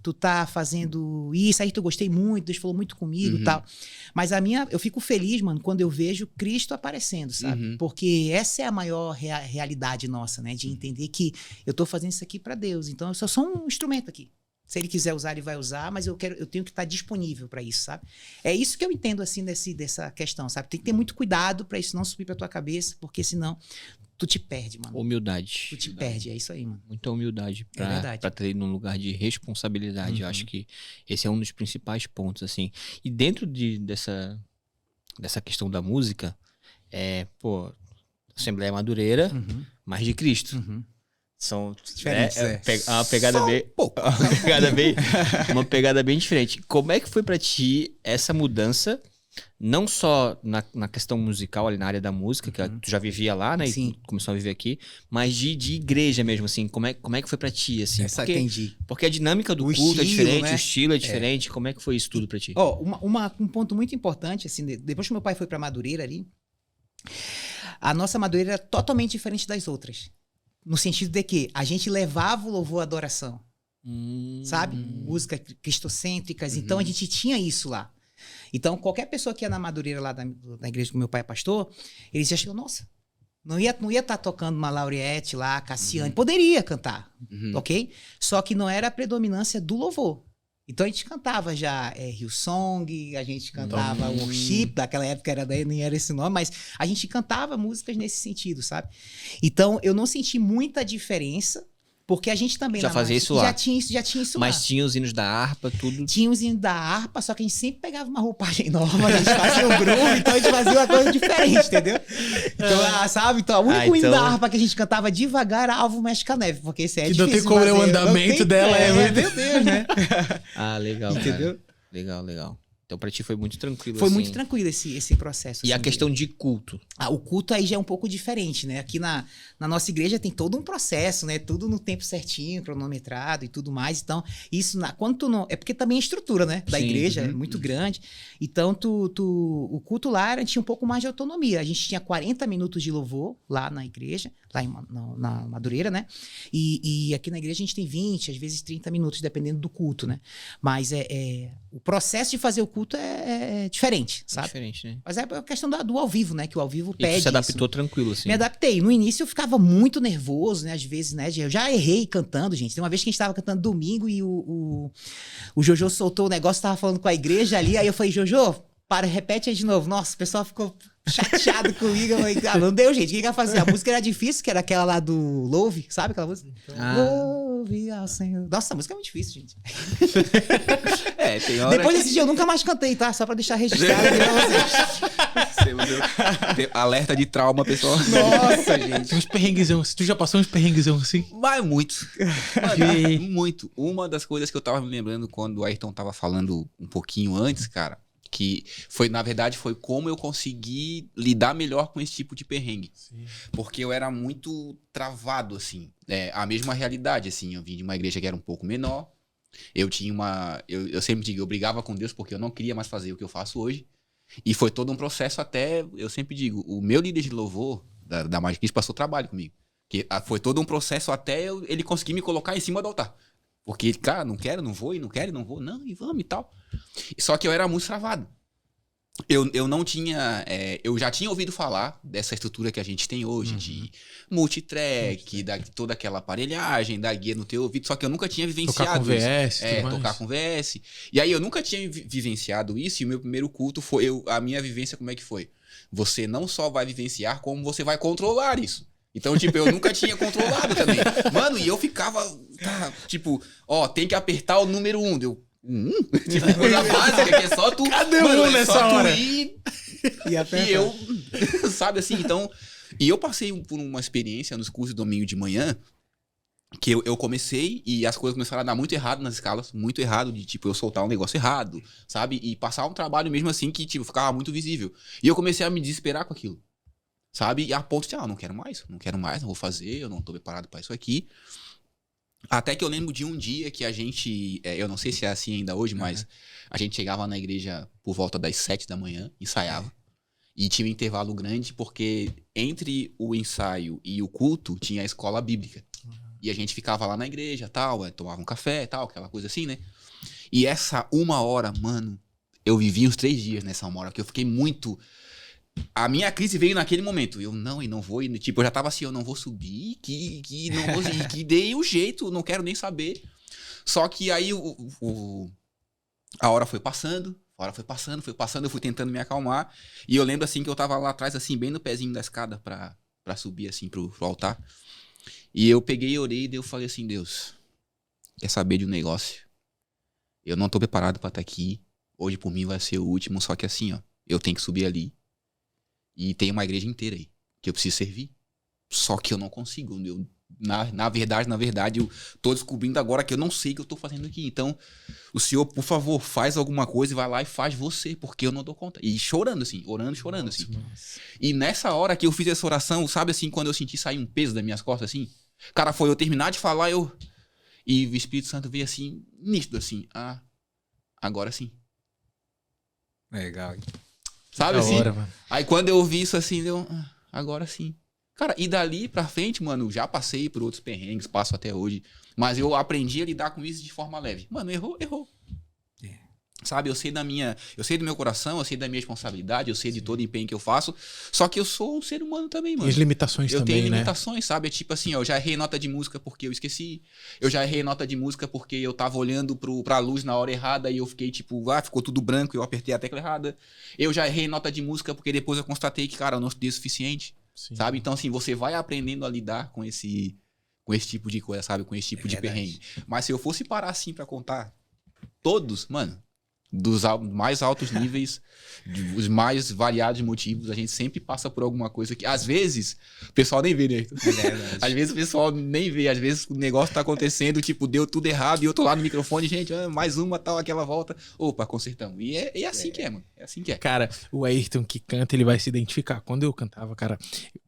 tu tá fazendo isso, aí tu gostei muito, Deus falou muito comigo e tal. Mas eu fico feliz, mano, quando eu vejo Cristo aparecendo, sabe? Uhum. Porque essa é a maior realidade nossa, né? De entender que eu tô fazendo isso aqui para Deus. Então, eu só sou um instrumento aqui. Se ele quiser usar, ele vai usar, mas eu tenho que estar disponível para isso, sabe? É isso que eu entendo, assim, dessa questão, sabe? Tem que ter muito cuidado para isso não subir pra tua cabeça, porque senão tu te perde, mano. Humildade. Tu te perde, é isso aí, mano. Muita humildade É verdade. pra ter num lugar de responsabilidade. Eu acho que esse é um dos principais pontos, assim. E dentro dessa questão da música, Assembleia Madureira, mas de Cristo. São Diferentes, uma pegada bem, uma pegada bem diferente. Como é que foi pra ti essa mudança, não só na questão musical, ali na área da música, que tu já vivia lá, né? Sim. E tu começou a viver aqui, mas de igreja mesmo, assim. Como é que foi pra ti, assim? Entendi. Porque a dinâmica do O culto é estilo, diferente, né? o estilo é diferente. Como é que foi isso tudo pra ti? Ó, um ponto muito importante, assim, depois que meu pai foi pra Madureira ali, a nossa Madureira era totalmente diferente das outras. No sentido de que a gente levava o louvor à adoração, sabe? Músicas cristocêntricas. Então, a gente tinha isso lá. Então, qualquer pessoa que ia na Madureira lá da igreja que meu pai é pastor, eles achavam, nossa, não ia estar tocando uma Lauriette lá, Cassiane. Poderia cantar, ok? Só que não era a predominância do louvor. Então a gente cantava já Hillsong, a gente cantava Worship, daquela época nem era esse nome, mas a gente cantava músicas nesse sentido, sabe? Então eu não senti muita diferença, porque a gente também Já fazia isso lá. já tinha isso lá. Mas tinha os hinos da harpa, tudo. Tinha os hinos da harpa, só que a gente sempre pegava uma roupagem nova, a gente fazia um groove, então a gente fazia uma coisa diferente, entendeu? Então, sabe? Então, o único hino da harpa que a gente cantava devagar era Alvo Mexe com a Neve, porque esse é difícil. Que não tem como ler o andamento dela. Meu Deus, né? Legal, entendeu? Cara. Legal. Então pra ti foi muito tranquilo, Foi assim. muito tranquilo esse processo. E assim, a questão de culto? O culto aí já é um pouco diferente, né? Aqui na nossa igreja tem todo um processo, né? Tudo no tempo certinho, cronometrado e tudo mais. Então, isso, quando tu não... É porque também a estrutura, né? Da igreja é muito grande. Então, o culto lá tinha um pouco mais de autonomia. A gente tinha 40 minutos de louvor lá na igreja, lá na Madureira, né? E aqui na igreja a gente tem 20, às vezes 30 minutos, dependendo do culto, né? Mas o processo de fazer o culto é diferente, sabe? É diferente, né? Mas é a questão do ao vivo, né? Que o ao vivo E pede tu se adaptou isso. tranquilo, assim? Me adaptei. No início eu ficava muito nervoso, né? Às vezes, né? Eu já errei cantando, gente. Tem uma vez que a gente tava cantando domingo e o Jojo soltou o negócio, tava falando com a igreja ali. Aí eu falei, Jojo, repete aí de novo. Nossa, o pessoal ficou chateado comigo. Eu falei, não deu, gente. O que ia fazer? A música era difícil, que era aquela lá do Love, sabe aquela música? Love ao Senhor. Nossa, a música é muito difícil, gente. Tem hora Depois desse dia eu nunca mais cantei, tá? Só pra deixar registrado aqui pra vocês. Tem alerta de trauma, pessoal. Nossa, gente. Tem uns perrenguezão. Tu já passou uns perrenguezão assim? Vai muito. Mano, muito. Uma das coisas que eu tava me lembrando quando o Ayrton tava falando um pouquinho antes, cara, que na verdade, foi como eu consegui lidar melhor com esse tipo de perrengue. Sim. Porque eu era muito travado, assim. A mesma realidade, assim. Eu vim de uma igreja que era um pouco menor. Eu tinha eu sempre digo, eu brigava com Deus porque eu não queria mais fazer o que eu faço hoje. E foi todo um processo até, eu sempre digo, o meu líder de louvor da Magic Kids passou trabalho comigo. Que foi todo um processo até ele conseguir me colocar em cima do altar. Porque, cara, não quero, não vou, e não quero, e não vou, não, e vamos e tal. Só que eu era muito travado. Eu não tinha... eu já tinha ouvido falar dessa estrutura que a gente tem hoje, de multitrack, toda aquela aparelhagem, da guia no teu ouvido, só que eu nunca tinha vivenciado Tocar com VS, isso. tudo mais. Tocar com VS. E aí eu nunca tinha vivenciado isso, e o meu primeiro culto foi... a minha vivência, como é que foi? Você não só vai vivenciar, como você vai controlar isso. Então, tipo, eu nunca tinha controlado também. Mano, e eu ficava, tipo, ó, tem que apertar o número 1. Tipo, coisa básica, que é só tu... Cadê mano, o nessa hora? Ir, E aperta. e eu, sabe assim, então... E eu passei por uma experiência nos cursos de domingo de manhã, que eu comecei e as coisas começaram a dar muito errado nas escalas, muito errado de, tipo, eu soltar um negócio errado, sabe? E passar um trabalho mesmo assim que, tipo, ficava muito visível. E eu comecei a me desesperar com aquilo. Sabe? E a ponto de, não quero mais, não vou fazer, eu não tô preparado pra isso aqui. Até que eu lembro de um dia que a gente, eu não sei se é assim ainda hoje, mas a gente chegava na igreja por volta das 7 da manhã, ensaiava. E tinha um intervalo grande, porque entre o ensaio e o culto tinha a escola bíblica. E a gente ficava lá na igreja, tal, tomava um café, tal, aquela coisa assim, né? E essa 1 hora, mano, eu vivi uns 3 dias nessa 1 hora, que eu fiquei muito... A minha crise veio naquele momento. Eu não vou. E, tipo, eu já tava assim, eu não vou subir, que não vou subir, que dei o jeito, não quero nem saber. Só que aí a hora foi passando, eu fui tentando me acalmar. E eu lembro assim que eu tava lá atrás, assim, bem no pezinho da escada pra subir assim pro altar. E eu peguei e orei e eu falei assim, Deus, quer saber de um negócio? Eu não tô preparado pra estar aqui. Hoje por mim vai ser o último, só que assim, ó, eu tenho que subir ali. E tem uma igreja inteira aí, que eu preciso servir. Só que eu não consigo. Na verdade, eu tô descobrindo agora que eu não sei o que eu tô fazendo aqui. Então, o senhor, por favor, faz alguma coisa e vai lá e faz você, porque eu não dou conta. E chorando, assim, chorando, assim. Nossa. E nessa hora que eu fiz essa oração, sabe assim, quando eu senti sair um peso das minhas costas, assim? Cara, foi eu terminar de falar, e o Espírito Santo veio assim, nítido, assim. Agora sim. Legal. Sabe Da assim? hora, mano. Aí quando eu vi isso assim, agora sim. Cara, e dali pra frente, mano, já passei por outros perrengues, passo até hoje. Mas eu aprendi a lidar com isso de forma leve. Mano, errou. Sabe, eu sei do meu coração, eu sei da minha responsabilidade, eu sei de todo o empenho que eu faço. Só que eu sou um ser humano também, mano. E as limitações Eu também, tenho né? limitações, sabe? É tipo assim, ó, eu já errei nota de música porque eu esqueci. Eu já errei nota de música porque eu tava olhando pra luz na hora errada e eu fiquei tipo, ficou tudo branco e eu apertei a tecla errada. Eu já errei nota de música porque depois eu constatei que, cara, eu não estudei o suficiente, Sim. sabe? Então, assim, você vai aprendendo a lidar com esse tipo de coisa, sabe? Com esse tipo de perrengue. Mas se eu fosse parar assim pra contar todos, mano, dos mais altos níveis, os mais variados motivos, a gente sempre passa por alguma coisa que, às vezes, o pessoal nem vê, né? Às vezes o pessoal nem vê, às vezes o negócio tá acontecendo, tipo, deu tudo errado e eu tô lá no microfone, gente, mais uma, tal, aquela volta, opa, consertamos. E é assim que é, mano. É assim que é. Cara, o Ayrton que canta, ele vai se identificar. Quando eu cantava, cara,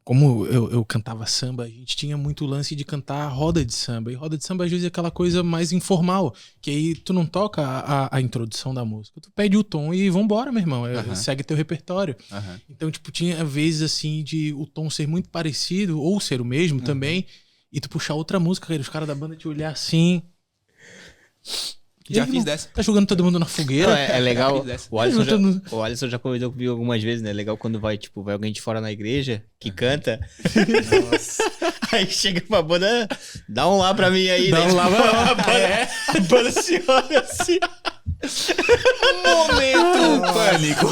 como eu cantava samba, a gente tinha muito lance de cantar roda de samba. E roda de samba, às vezes, é aquela coisa mais informal, que aí tu não toca a introdução da música. Tu pede o tom e vambora, meu irmão. Segue teu repertório. Então, tipo, tinha vezes, assim, de o tom ser muito parecido, ou ser o mesmo também, e tu puxar outra música, cara, os caras da banda te olhar assim... Já fiz dessa. Tá jogando todo mundo na fogueira. Não, é legal. O Alisson já convidou comigo algumas vezes, né? É legal quando vai alguém de fora na igreja que canta. Nossa. Aí chega pra banda, dá um lá pra mim aí, Dá né? um lá pra... A banda se olha assim. Momento pânico.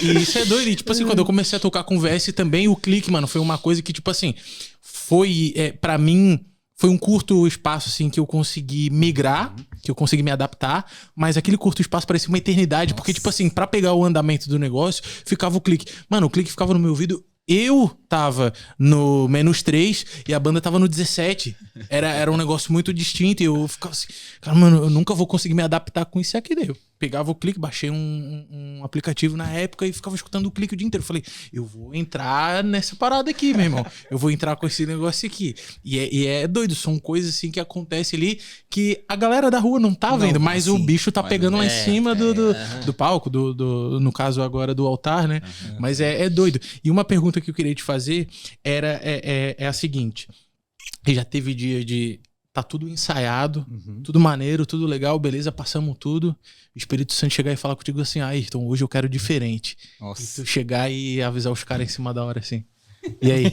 E isso é doido. E, tipo assim, quando eu comecei a tocar com VS também, o clique, mano, foi uma coisa que, tipo assim, foi, pra mim, foi um curto espaço, assim, que eu consegui migrar, que eu consegui me adaptar, mas aquele curto espaço parecia uma eternidade, porque, tipo assim, pra pegar o andamento do negócio, ficava o clique. Mano, o clique ficava no meu ouvido. Eu tava no -3 e a banda tava no 17. Era um negócio muito distinto e eu ficava assim, cara, mano, eu nunca vou conseguir me adaptar com isso aqui. Daí eu pegava o clique, baixei um aplicativo na época e ficava escutando o clique o dia inteiro. Eu falei, eu vou entrar nessa parada aqui, meu irmão. Eu vou entrar com esse negócio aqui. E é doido, são coisas assim que acontecem ali que a galera da rua não tá vendo, mas o bicho tá pegando lá em cima do palco, no caso agora do altar, né? Mas é doido. E uma pergunta que eu queria te fazer é a seguinte. Já teve dia de tá tudo ensaiado, tudo maneiro, tudo legal, beleza, passamos tudo. O Espírito Santo chegar e falar contigo assim, Ayrton, hoje eu quero diferente. Nossa. E tu chegar e avisar os caras em cima da hora assim. E aí?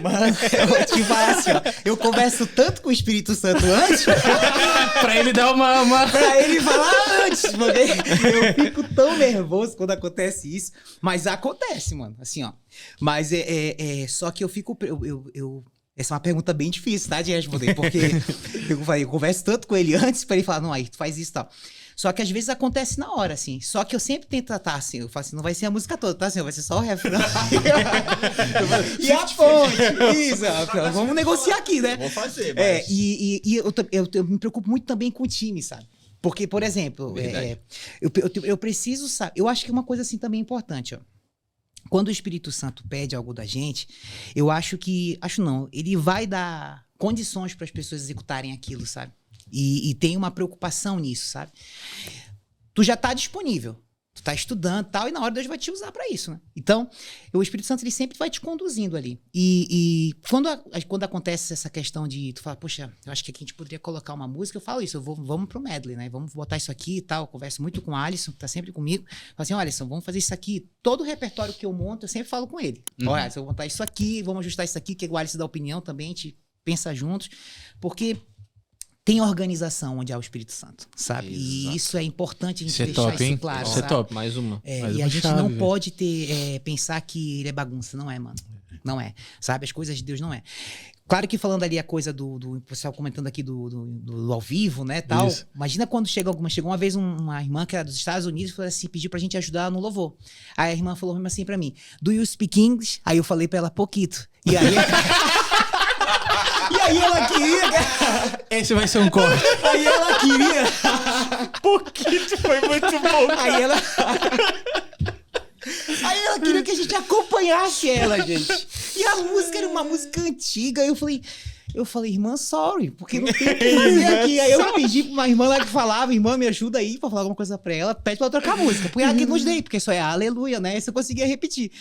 Mano, eu vou te falar assim, ó. Eu converso tanto com o Espírito Santo antes, Pra ele dar uma... pra ele falar antes, mano. Eu fico tão nervoso quando acontece isso. Mas acontece, mano. Assim, ó. Mas só que eu fico... Essa é uma pergunta bem difícil, tá, de responder. Porque eu converso tanto com ele antes pra ele falar, não, aí tu faz isso e tal. Só que às vezes acontece na hora, assim. Só que eu sempre tento tratar assim. Eu falo assim, não vai ser a música toda, tá? Assim, vai ser só o refrão. E a ponte. Isso. Vamos negociar aqui, né? Vou fazer, mas... Eu me preocupo muito também com o time, sabe? Porque, por exemplo, eu preciso, sabe? Eu acho que uma coisa assim também importante, ó. Quando o Espírito Santo pede algo da gente, eu acho que... Acho não. Ele vai dar condições para as pessoas executarem aquilo, sabe? E tem uma preocupação nisso, sabe? Tu já tá disponível. Tu tá estudando e tal, e na hora Deus vai te usar para isso, né? Então, o Espírito Santo, ele sempre vai te conduzindo ali. E quando acontece essa questão de... Tu fala, poxa, eu acho que aqui a gente poderia colocar uma música. Eu falo isso, vamos pro medley, né? Vamos botar isso aqui e tal. Eu converso muito com o Alisson, que tá sempre comigo. Falo assim, olha, Alisson, vamos fazer isso aqui. Todo o repertório que eu monto, eu sempre falo com ele. Olha, Alisson, eu vou botar isso aqui, vamos ajustar isso aqui, que o Alisson dá opinião também, a gente pensa juntos. Porque... tem organização onde há o Espírito Santo, sabe? Exato. E isso é importante a gente Isso é deixar top, isso hein? claro, Isso é sabe? top. Mais uma. Mais E uma a gente chave, não velho. pode pensar que ele é bagunça, não é, mano. Não é, sabe? As coisas de Deus não é. Claro que falando ali a coisa do pessoal comentando aqui do ao vivo, né, tal. Isso. Imagina quando chegou uma vez uma irmã que era dos Estados Unidos e falou assim, pediu pra gente ajudar no louvor. Aí a irmã falou assim pra mim, do you speak English? Aí eu falei pra ela, pouquito. E aí... E aí ela queria... Esse vai ser um corte. Aí ela queria... Pouquinho, foi muito bom. Aí ela queria que a gente acompanhasse ela, gente. E a música era uma música antiga. Eu falei, irmã, sorry, porque não tem o que fazer aqui. Aí eu pedi pra uma irmã lá que falava, irmã, me ajuda aí pra falar alguma coisa pra ela. Pede pra ela trocar a música. Põe aqui nos dei, porque só é aleluia, né? Isso eu conseguia repetir.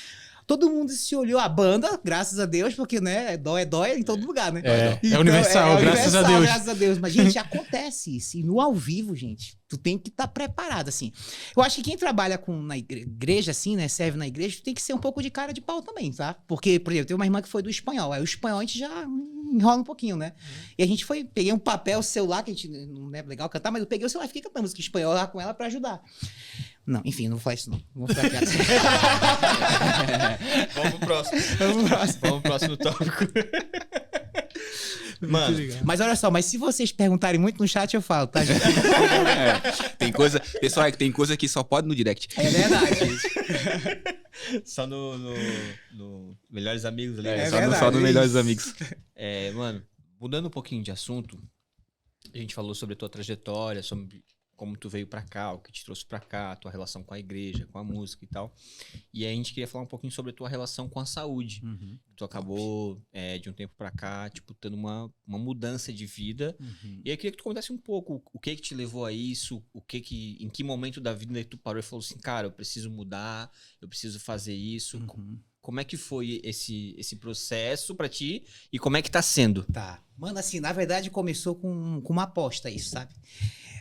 Todo mundo se olhou, a banda, graças a Deus, porque, né, dó em todo lugar, né? É universal, graças a Deus. Graças a Deus. Mas, gente, acontece isso. E no ao vivo, gente, tu tem que estar preparado, assim. Eu acho que quem trabalha na igreja, assim, né, serve na igreja, tu tem que ser um pouco de cara de pau também, tá? Porque, por exemplo, tem uma irmã que foi do espanhol. Aí o espanhol a gente já enrola um pouquinho, né? E a gente peguei um papel, celular, que a gente não é legal cantar, mas eu peguei o celular e fiquei cantando música em espanhol lá com ela pra ajudar. Não, enfim, não vou falar isso não. Não vou ficar quieto. Vamos pro próximo. Vamos pro próximo tópico. Mano, Mas olha só, mas se vocês perguntarem muito no chat, eu falo, tá, gente? Tem coisa... Pessoal, tem coisa que só pode no direct. É verdade, gente. só no Melhores Amigos ali. É só verdade, no isso. Melhores Amigos. Mano, mudando um pouquinho de assunto, a gente falou sobre a tua trajetória, sobre como tu veio pra cá, o que te trouxe pra cá, a tua relação com a igreja, com a música e tal. E aí a gente queria falar um pouquinho sobre a tua relação com a saúde. Tu acabou, de um tempo pra cá, tipo, tendo uma mudança de vida. E aí eu queria que tu comentasse um pouco o que te levou a isso, em que momento da vida tu parou e falou assim, cara, eu preciso mudar, eu preciso fazer isso. Como é que foi esse processo pra ti e como é que tá sendo? Tá. Mano, assim, na verdade começou com uma aposta isso, sabe?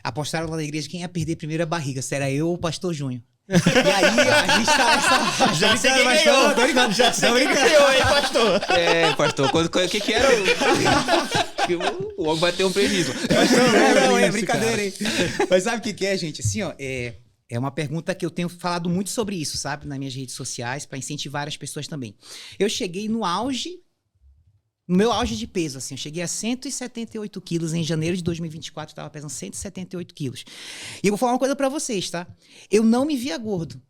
Apostaram lá na igreja quem ia perder primeiro a barriga, se era eu ou o pastor Júnior. E aí a gente tá nessa... Já sei quem ganhou. Tô brincando, já sei Quem ganhou, hein, pastor? Pastor, o que era o homem vai ter um prejuízo. Não, é isso, brincadeira, hein? Mas sabe o que é, gente? Assim, ó, é uma pergunta que eu tenho falado muito sobre isso, sabe? Nas minhas redes sociais, pra incentivar as pessoas também. Eu cheguei no meu auge de peso, assim, eu cheguei a 178 quilos em janeiro de 2024, eu tava pesando 178 quilos. E eu vou falar uma coisa pra vocês, tá? Eu não me via gordo.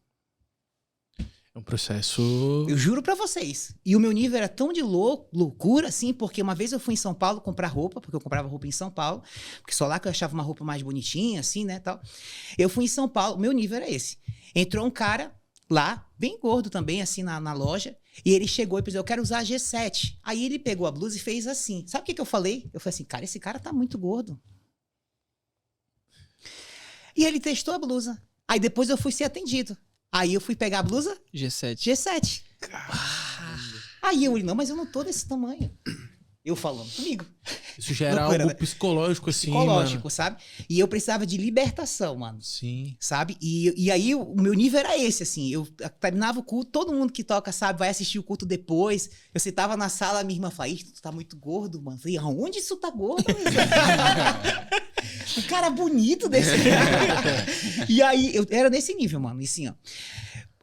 É um processo... Eu juro pra vocês. E o meu nível era tão de loucura, assim, porque uma vez eu fui em São Paulo comprar roupa, porque eu comprava roupa em São Paulo, porque só lá que eu achava uma roupa mais bonitinha, assim, né, tal. Eu fui em São Paulo, meu nível era esse. Entrou um cara lá, bem gordo também, assim, na loja, e ele chegou e disse, eu quero usar a G7. Aí ele pegou a blusa e fez assim. Sabe o que eu falei? Eu falei assim, cara, esse cara tá muito gordo. E ele testou a blusa. Aí depois eu fui ser atendido. Aí eu fui pegar a blusa, G7. Aí eu, não, mas eu não tô desse tamanho. Eu falando comigo. Isso já era Loucura, algo né? psicológico, assim, Psicológico, mano. sabe? E eu precisava de libertação, mano. Sim. Sabe? E aí o meu nível era esse, assim. Eu terminava o culto, todo mundo que toca, sabe, vai assistir o culto depois. Eu sentava na sala, minha irmã falava, tu tá muito gordo, mano. Eu falei, aonde isso tá gordo? Um cara bonito desse. E aí, eu era nesse nível, mano. E assim, ó.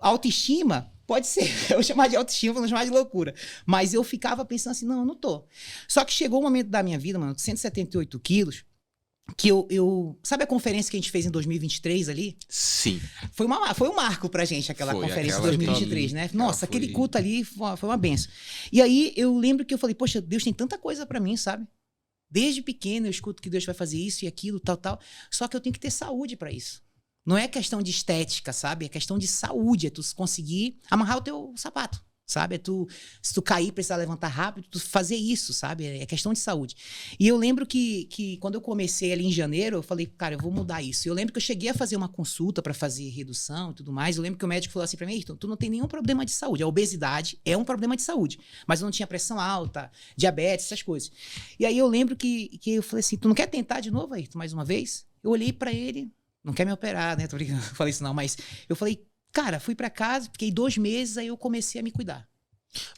Autoestima, pode ser. Eu vou chamar de autoestima, vou não chamar de loucura. Mas eu ficava pensando assim, não, eu não tô. Só que chegou um momento da minha vida, mano, 178 quilos, que eu... Sabe a conferência que a gente fez em 2023 ali? Sim. Foi um marco pra gente, aquela Foi, conferência de aquela 2023, né? Nossa, foi- aquele culto ali foi uma benção. E aí eu lembro que eu falei, poxa, Deus tem tanta coisa pra mim, sabe? Desde pequeno eu escuto que Deus vai fazer isso e aquilo, tal, tal. Só que eu tenho que ter saúde pra isso. Não é questão de estética, sabe? É questão de saúde. É tu conseguir amarrar o teu sapato, sabe? Se tu cair, precisar levantar rápido, tu fazer isso, sabe? É questão de saúde. E eu lembro que quando eu comecei ali em janeiro, eu falei, cara, eu vou mudar isso. Eu lembro que eu cheguei a fazer uma consulta pra fazer redução e tudo mais. Eu lembro que o médico falou assim pra mim, Ayrton, tu não tem nenhum problema de saúde. A obesidade é um problema de saúde. Mas eu não tinha pressão alta, diabetes, essas coisas. E aí eu lembro que eu falei assim, tu não quer tentar de novo, Ayrton, mais uma vez? Eu olhei pra ele, não quer me operar, né? Tô brincando, eu falei isso não, mas eu falei, cara, fui pra casa, fiquei 2 meses, aí eu comecei a me cuidar.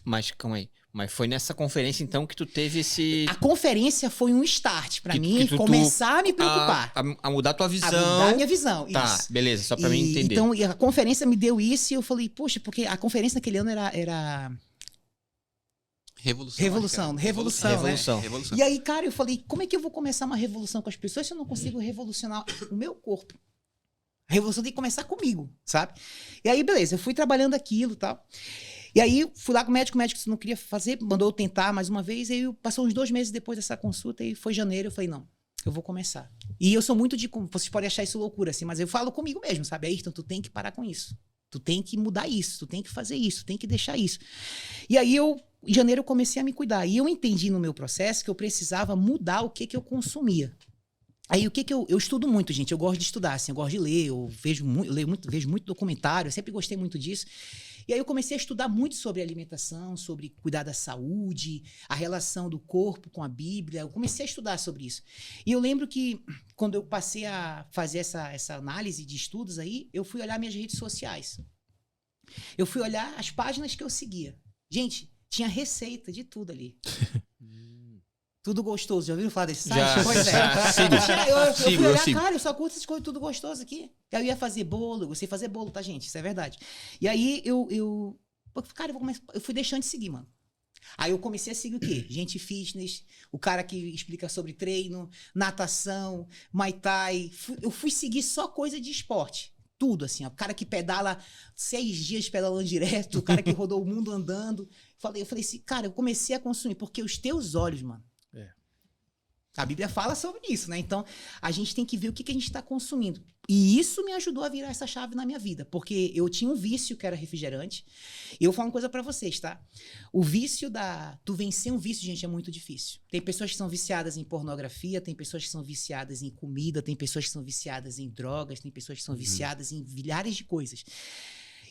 Mas, calma aí. Mas foi nessa conferência, então, que tu teve esse... A conferência foi um start pra Que- mim que tu- começar a me preocupar. A mudar tua A visão. mudar a minha visão. Tá, isso. beleza, só pra mim entender. Então, e a conferência me deu isso e eu falei, poxa, porque a conferência naquele ano era Revolução. Revolução, acho que é. revolução, né? Revolução. Revolução. E aí, cara, eu falei, como é que eu vou começar uma revolução com as pessoas se eu não consigo revolucionar o meu corpo? A revolução tem que começar comigo, sabe? E aí, beleza, eu fui trabalhando aquilo e tal. E aí, fui lá com o médico não queria fazer, mandou eu tentar mais uma vez, aí passou uns 2 meses depois dessa consulta, e foi janeiro, eu falei, não, eu vou começar. E eu sou muito de, vocês podem achar isso loucura, assim, mas eu falo comigo mesmo, sabe? Ayrton, tu tem que parar com isso. Tu tem que mudar isso, tu tem que fazer isso, tu tem que deixar isso. E aí, em janeiro, eu comecei a me cuidar. E eu entendi no meu processo que eu precisava mudar o que eu consumia. Aí, o que eu estudo muito, gente. Eu gosto de estudar, assim, eu gosto de ler, eu vejo muito documentário, eu sempre gostei muito disso. E aí eu comecei a estudar muito sobre alimentação, sobre cuidar da saúde, a relação do corpo com a Bíblia. Eu comecei a estudar sobre isso. E eu lembro que, quando eu passei a fazer essa análise de estudos aí, eu fui olhar minhas redes sociais. Eu fui olhar as páginas que eu seguia. Gente, tinha receita de tudo ali. Tudo gostoso. Já ouviram falar desse site? Já. Pois é. Sigo. Eu fui Sigo, eu olhar, sigo. cara, eu só curto essas coisas tudo gostoso aqui. Eu ia fazer bolo, eu sei fazer bolo, tá, gente? Isso é verdade. E aí cara, eu fui deixando de seguir, mano. Aí eu comecei a seguir o quê? Gente fitness, o cara que explica sobre treino, natação, Muay Thai. Eu fui seguir só coisa de esporte. Tudo, assim, ó. O cara que pedala 6 dias pedalando direto, o cara que rodou o mundo andando. Eu falei assim, cara, eu comecei a consumir, porque os teus olhos, mano. A Bíblia fala sobre isso, né? Então, a gente tem que ver o que a gente está consumindo. E isso me ajudou a virar essa chave na minha vida, porque eu tinha um vício que era refrigerante. E eu vou falar uma coisa pra vocês, tá? O vício tu vencer um vício, gente, é muito difícil. Tem pessoas que são viciadas em pornografia, tem pessoas que são viciadas em comida, tem pessoas que são viciadas em drogas, tem pessoas que são viciadas em milhares de coisas.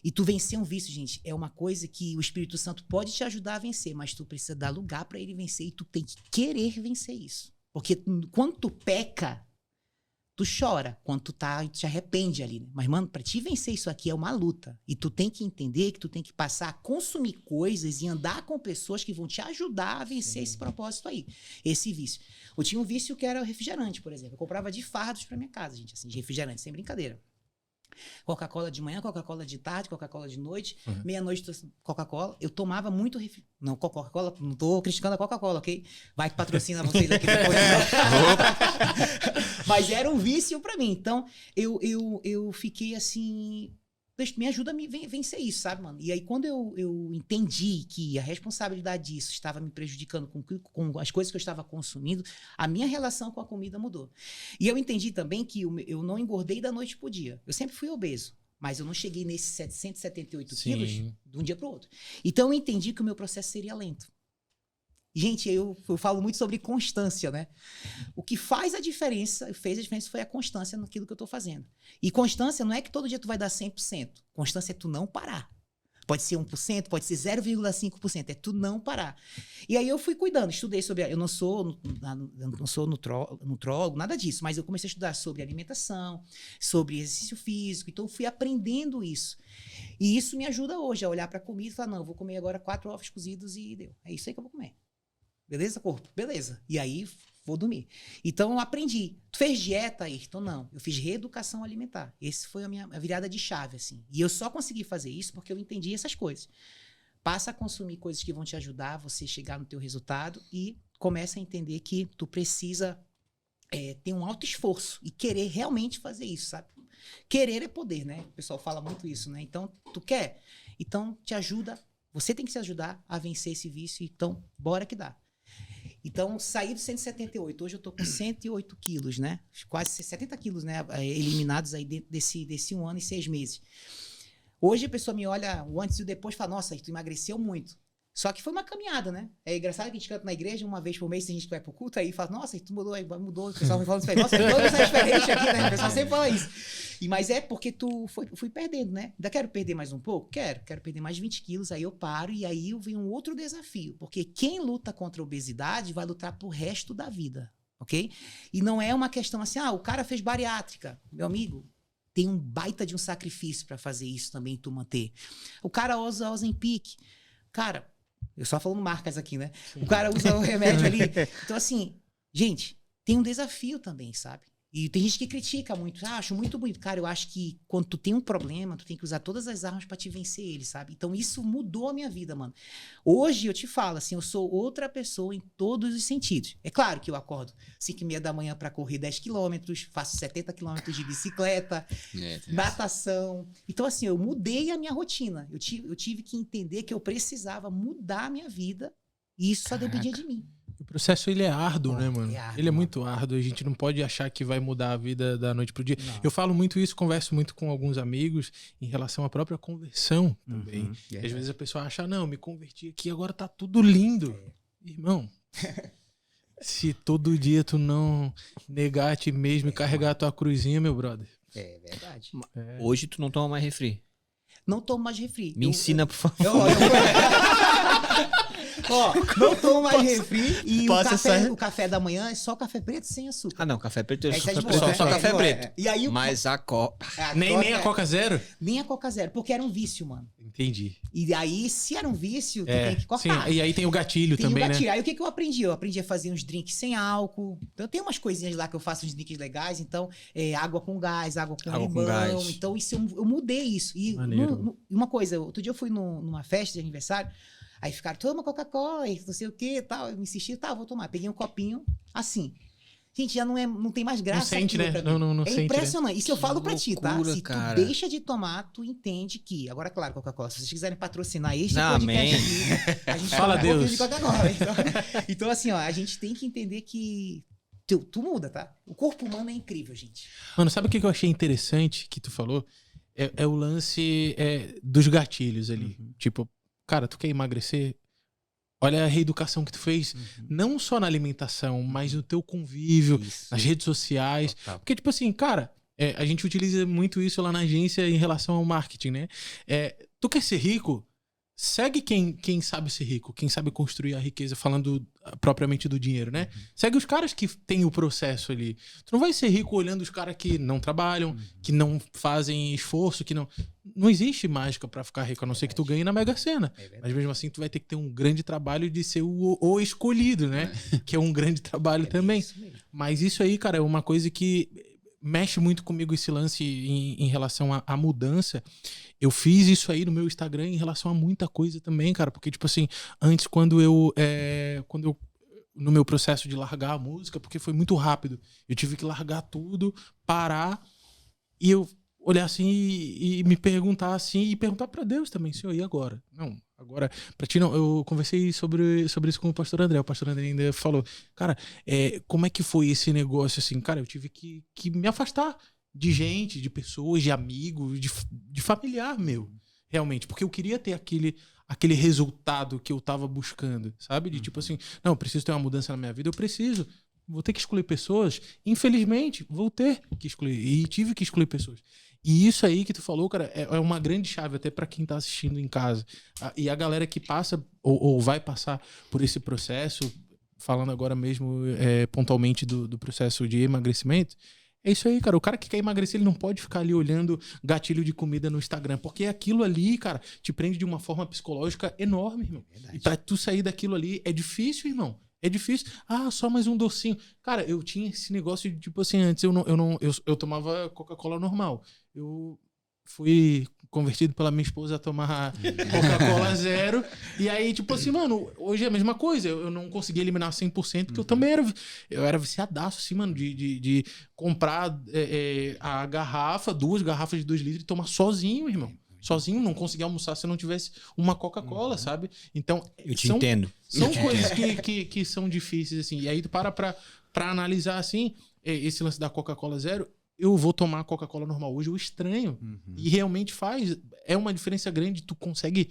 E tu vencer um vício, gente, é uma coisa que o Espírito Santo pode te ajudar a vencer, mas tu precisa dar lugar pra ele vencer e tu tem que querer vencer isso. Porque quando tu peca, tu chora. Quando tu te arrepende ali. Né? Mas, mano, pra te vencer isso aqui é uma luta. E tu tem que entender que tu tem que passar a consumir coisas e andar com pessoas que vão te ajudar a vencer esse propósito aí. Esse vício. Eu tinha um vício que era o refrigerante, por exemplo. Eu comprava de fardos pra minha casa, gente. Assim, de refrigerante, sem brincadeira. Coca-Cola de manhã, Coca-Cola de tarde, Coca-Cola de noite, meia-noite Coca-Cola. Eu tomava muito Não, Coca-Cola, não tô criticando a Coca-Cola, ok? Vai que patrocina vocês aqui depois. Mas era um vício pra mim. Então, eu fiquei assim... Me ajuda a me vencer isso, sabe, mano? E aí, quando eu entendi que a responsabilidade disso estava me prejudicando com as coisas que eu estava consumindo, a minha relação com a comida mudou. E eu entendi também que eu não engordei da noite pro dia. Eu sempre fui obeso, mas eu não cheguei nesses 778 quilos de um dia pro outro. Então, eu entendi que o meu processo seria lento. Gente, eu falo muito sobre constância, né? O que fez a diferença foi a constância naquilo que eu tô fazendo. E constância não é que todo dia tu vai dar 100%. Constância é tu não parar. Pode ser 1%, pode ser 0,5%. É tu não parar. E aí eu fui cuidando, estudei sobre... Eu não sou nutrólogo, nada disso, mas eu comecei a estudar sobre alimentação, sobre exercício físico, então eu fui aprendendo isso. E isso me ajuda hoje a olhar pra comida e falar, não, eu vou comer agora 4 ovos cozidos e deu. É isso aí que eu vou comer. Beleza, corpo? Beleza. E aí, vou dormir. Então, eu aprendi. Tu fez dieta, Ayrton? Não. Eu fiz reeducação alimentar. Esse foi a minha virada de chave, assim. E eu só consegui fazer isso porque eu entendi essas coisas. Passa a consumir coisas que vão te ajudar a você chegar no teu resultado e começa a entender que tu precisa ter um alto esforço e querer realmente fazer isso, sabe? Querer é poder, né? O pessoal fala muito isso, né? Então, tu quer? Então, te ajuda. Você tem que se ajudar a vencer esse vício. Então, bora que dá. Então, saí de 178. Hoje eu tô com 108 quilos, né? Quase 70 quilos, né? Eliminados aí dentro desse 1 ano e 6 meses. Hoje a pessoa me olha o antes e o depois e fala, nossa, tu emagreceu muito. Só que foi uma caminhada, né? É engraçado que a gente canta na igreja uma vez por mês, tem gente que vai pro culto aí e fala, nossa, tu mudou, o pessoal vai falando diferente. Nossa, todos são diferentes aqui, né? O pessoal sempre fala isso. Mas é porque fui perdendo, né? Ainda quero perder mais um pouco? Quero perder mais 20 quilos, aí eu paro e aí eu venho um outro desafio. Porque quem luta contra a obesidade vai lutar pro resto da vida, ok? E não é uma questão assim, o cara fez bariátrica. Meu amigo, tem um baita de um sacrifício para fazer isso também, tu manter. O cara usa Ozempic. Cara, eu só falando marcas aqui, né? Sim. O cara usa o remédio ali. Então, assim, gente, tem um desafio também, sabe? E tem gente que critica muito. Acho muito bonito. Cara, eu acho que quando tu tem um problema, tu tem que usar todas as armas pra te vencer ele, sabe? Então, isso mudou a minha vida, mano. Hoje, eu te falo, assim, eu sou outra pessoa em todos os sentidos. É claro que eu acordo 5h30 da manhã pra correr 10 quilômetros, faço 70 quilômetros de bicicleta, natação. Então, assim, eu mudei a minha rotina. Eu tive que entender que eu precisava mudar a minha vida e isso só dependia de mim. O processo, ele é árduo, né, mano? Árduo, ele é muito árduo. A gente não pode achar que vai mudar a vida da noite pro dia. Não. Eu falo muito isso, converso muito com alguns amigos em relação à própria conversão também. E às vezes a pessoa acha, não, me converti aqui, agora tá tudo lindo. Irmão, se todo dia tu não negar a ti mesmo e carregar a tua cruzinha, meu brother. É verdade. Hoje tu não toma mais refri. Não tomo mais refri. Me ensina, por favor. Não tomo mais refri e o café da manhã é só café preto sem açúcar. Ah, não, café preto é só café preto. E aí, mas a Coca... Nem a Coca Zero? Nem a Coca Zero, porque era um vício, mano. Entendi. E aí, se era um vício, tu tem que cortar. Sim, e aí tem o gatilho também, né? Aí o que eu aprendi? Eu aprendi a fazer uns drinks sem álcool. Então tem umas coisinhas lá que eu faço, uns drinks legais. Então, água com gás, água com limão. Então isso eu mudei isso. E uma coisa, outro dia eu fui numa festa de aniversário, aí ficaram, toma Coca-Cola, não sei o que e tal. Eu me insisti, vou tomar. Peguei um copinho, assim. Gente, já não tem mais graça. Não sente, né? Não é sente, impressionante. Né? Isso eu falo pra ti, tá? Se cara. tu deixa de tomar, tu entende que... Agora, claro, Coca-Cola, se vocês quiserem patrocinar este podcast aqui, a gente fala Deus. De Coca-Cola. Então, assim, ó, a gente tem que entender que tu muda, tá? O corpo humano é incrível, gente. Mano, sabe o que eu achei interessante que tu falou? É o lance dos gatilhos ali. Tipo, cara, tu quer emagrecer? Olha a reeducação que tu fez, não só na alimentação, mas no teu convívio, nas redes sociais. Total. Porque, tipo assim, cara, a gente utiliza muito isso lá na agência em relação ao marketing, né? Tu quer ser rico? Segue quem sabe ser rico, quem sabe construir a riqueza, falando propriamente do dinheiro, né? Segue os caras que têm o processo ali. Tu não vai ser rico olhando os caras que não trabalham, que não fazem esforço, que não... Não existe mágica pra ficar rico, a não ser que tu ganhe na Mega Sena. Mas mesmo assim, tu vai ter que ter um grande trabalho de ser o escolhido, né? Que é um grande trabalho também. Mas isso aí, cara, é uma coisa que mexe muito comigo, esse lance em relação à mudança. Eu fiz isso aí no meu Instagram em relação a muita coisa também, cara. Porque, tipo assim, antes, quando eu no meu processo de largar a música, porque foi muito rápido. Eu tive que largar tudo, parar, e eu olhar assim e me perguntar assim, e perguntar pra Deus também, Senhor, e agora? Não, agora, pra ti não, eu conversei sobre isso com o pastor André ainda falou, cara, como é que foi esse negócio assim? Cara, eu tive que me afastar de gente, de pessoas, de amigos, de familiar meu, realmente, porque eu queria ter aquele resultado que eu tava buscando, sabe? De tipo assim, não, eu preciso ter uma mudança na minha vida, vou ter que excluir pessoas, infelizmente, vou ter que excluir, e tive que excluir pessoas. E isso aí que tu falou, cara, é uma grande chave até pra quem tá assistindo em casa. E a galera que passa ou vai passar por esse processo, falando agora mesmo pontualmente do processo de emagrecimento, é isso aí, cara. O cara que quer emagrecer, ele não pode ficar ali olhando gatilho de comida no Instagram, porque aquilo ali, cara, te prende de uma forma psicológica enorme, irmão. Verdade. E pra tu sair daquilo ali é difícil, irmão. É difícil. Ah, só mais um docinho. Cara, eu tinha esse negócio de, tipo assim, antes eu tomava Coca-Cola normal. Eu fui convertido pela minha esposa a tomar Coca-Cola zero. E aí, tipo assim, mano, hoje é a mesma coisa. Eu não consegui eliminar 100%, porque eu também era viciadaço, assim, mano, de comprar a garrafa, 2 garrafas de 2 litros e tomar sozinho, irmão. Sozinho, não conseguia almoçar se não tivesse uma Coca-Cola, sabe? Então, Eu te entendo. são coisas que são difíceis, assim. E aí tu pra analisar, assim, esse lance da Coca-Cola zero, eu vou tomar a Coca-Cola normal hoje, eu estranho. E realmente faz. É uma diferença grande, tu consegue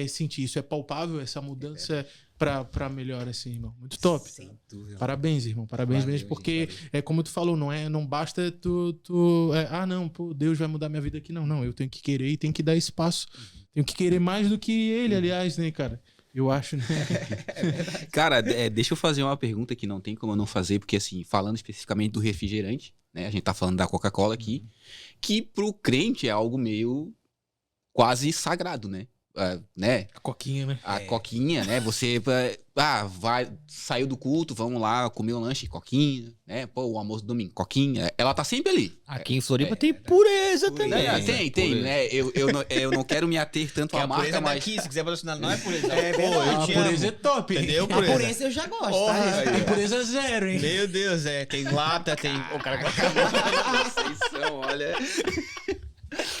sentir isso. É palpável essa mudança pra melhor, assim, irmão. Muito top. Sem Parabéns, irmão. Parabéns mesmo, porque como tu falou, não basta tu não, pô, Deus vai mudar minha vida aqui. Não, eu tenho que querer e tenho que dar espaço. Tenho que querer mais do que ele, aliás, né, cara? Eu acho, né? Cara, deixa eu fazer uma pergunta que não tem como eu não fazer, porque assim, falando especificamente do refrigerante, né? A gente tá falando da Coca-Cola aqui, que pro crente é algo meio quase sagrado, né? Né? A coquinha, né? A coquinha, né? Você saiu do culto, vamos lá comer um lanche, coquinha, né? Pô, o almoço do domingo, coquinha. Ela tá sempre ali. Aqui em Floripa tem pureza também. Tem, né? Eu não quero me ater tanto à marca, mas... se quiser patrocinar, não é pureza. A pureza é top. Entendeu? A pureza eu já gosto, tá? Tem pureza zero, hein? Meu Deus, tem lata, tem... O cara Vocês são, olha...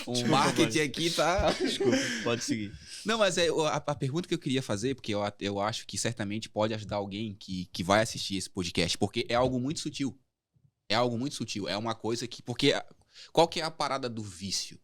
O marketing aqui tá... Desculpa, pode seguir. Não, mas a pergunta que eu queria fazer, porque eu acho que certamente pode ajudar alguém que vai assistir esse podcast, porque é algo muito sutil. É algo muito sutil. É uma coisa que... Porque qual que é a parada do vício?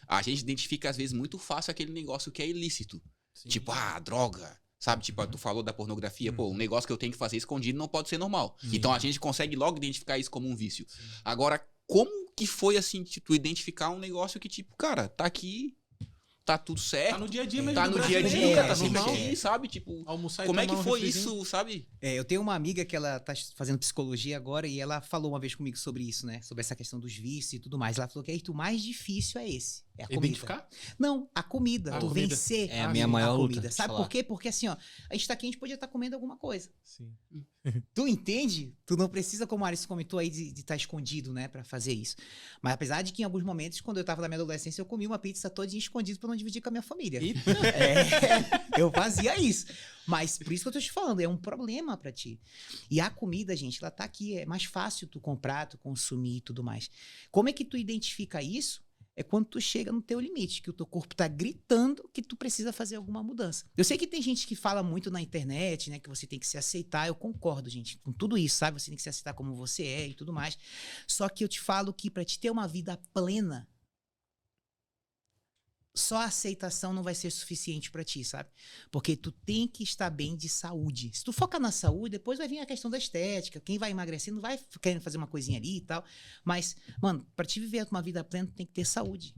A gente identifica, às vezes, muito fácil aquele negócio que é ilícito. Sim. Tipo, droga. Sabe? Tipo, tu falou da pornografia. Pô, um negócio que eu tenho que fazer escondido não pode ser normal. Então, a gente consegue logo identificar isso como um vício. Sim. Agora, como que foi, assim, tu identificar um negócio que, tipo, cara, tá aqui... Tá tudo certo. Tá no dia a dia mesmo. Tá do no dia a brasileiro, dia, cara, tá sempre normal. aqui, sabe? Tipo, Almoçar e como é tomar que um foi refrizinho. isso, sabe? Eu tenho uma amiga que ela tá fazendo psicologia agora e ela falou uma vez comigo sobre isso, né? Sobre essa questão dos vícios e tudo mais. Ela falou que o mais difícil é esse. É a comida. Identificar? Não, a comida. A tu comida. vencer É a minha maior luta, comida. te Sabe falar. por quê? Porque assim, ó, a gente tá aqui, a gente podia estar comendo alguma coisa. Sim. Tu entende? Tu não precisa, como a Alice comentou aí, de estar escondido, né? Pra fazer isso. Mas apesar de que em alguns momentos, quando eu tava na minha adolescência, eu comia uma pizza todinha escondido pra não dividir com a minha família. Eu fazia isso. Mas por isso que eu tô te falando, é um problema pra ti. E a comida, gente, ela tá aqui. É mais fácil tu comprar, tu consumir e tudo mais. Como é que tu identifica isso? É quando tu chega no teu limite, que o teu corpo tá gritando que tu precisa fazer alguma mudança. Eu sei que tem gente que fala muito na internet, né, que você tem que se aceitar. Eu concordo, gente, com tudo isso, sabe? Você tem que se aceitar como você é e tudo mais. Só que eu te falo que pra te ter uma vida plena, só a aceitação não vai ser suficiente pra ti, sabe? Porque tu tem que estar bem de saúde. Se tu focar na saúde, depois vai vir a questão da estética. Quem vai emagrecer não vai querendo fazer uma coisinha ali e tal. Mas, mano, pra te viver uma vida plena, tu tem que ter saúde.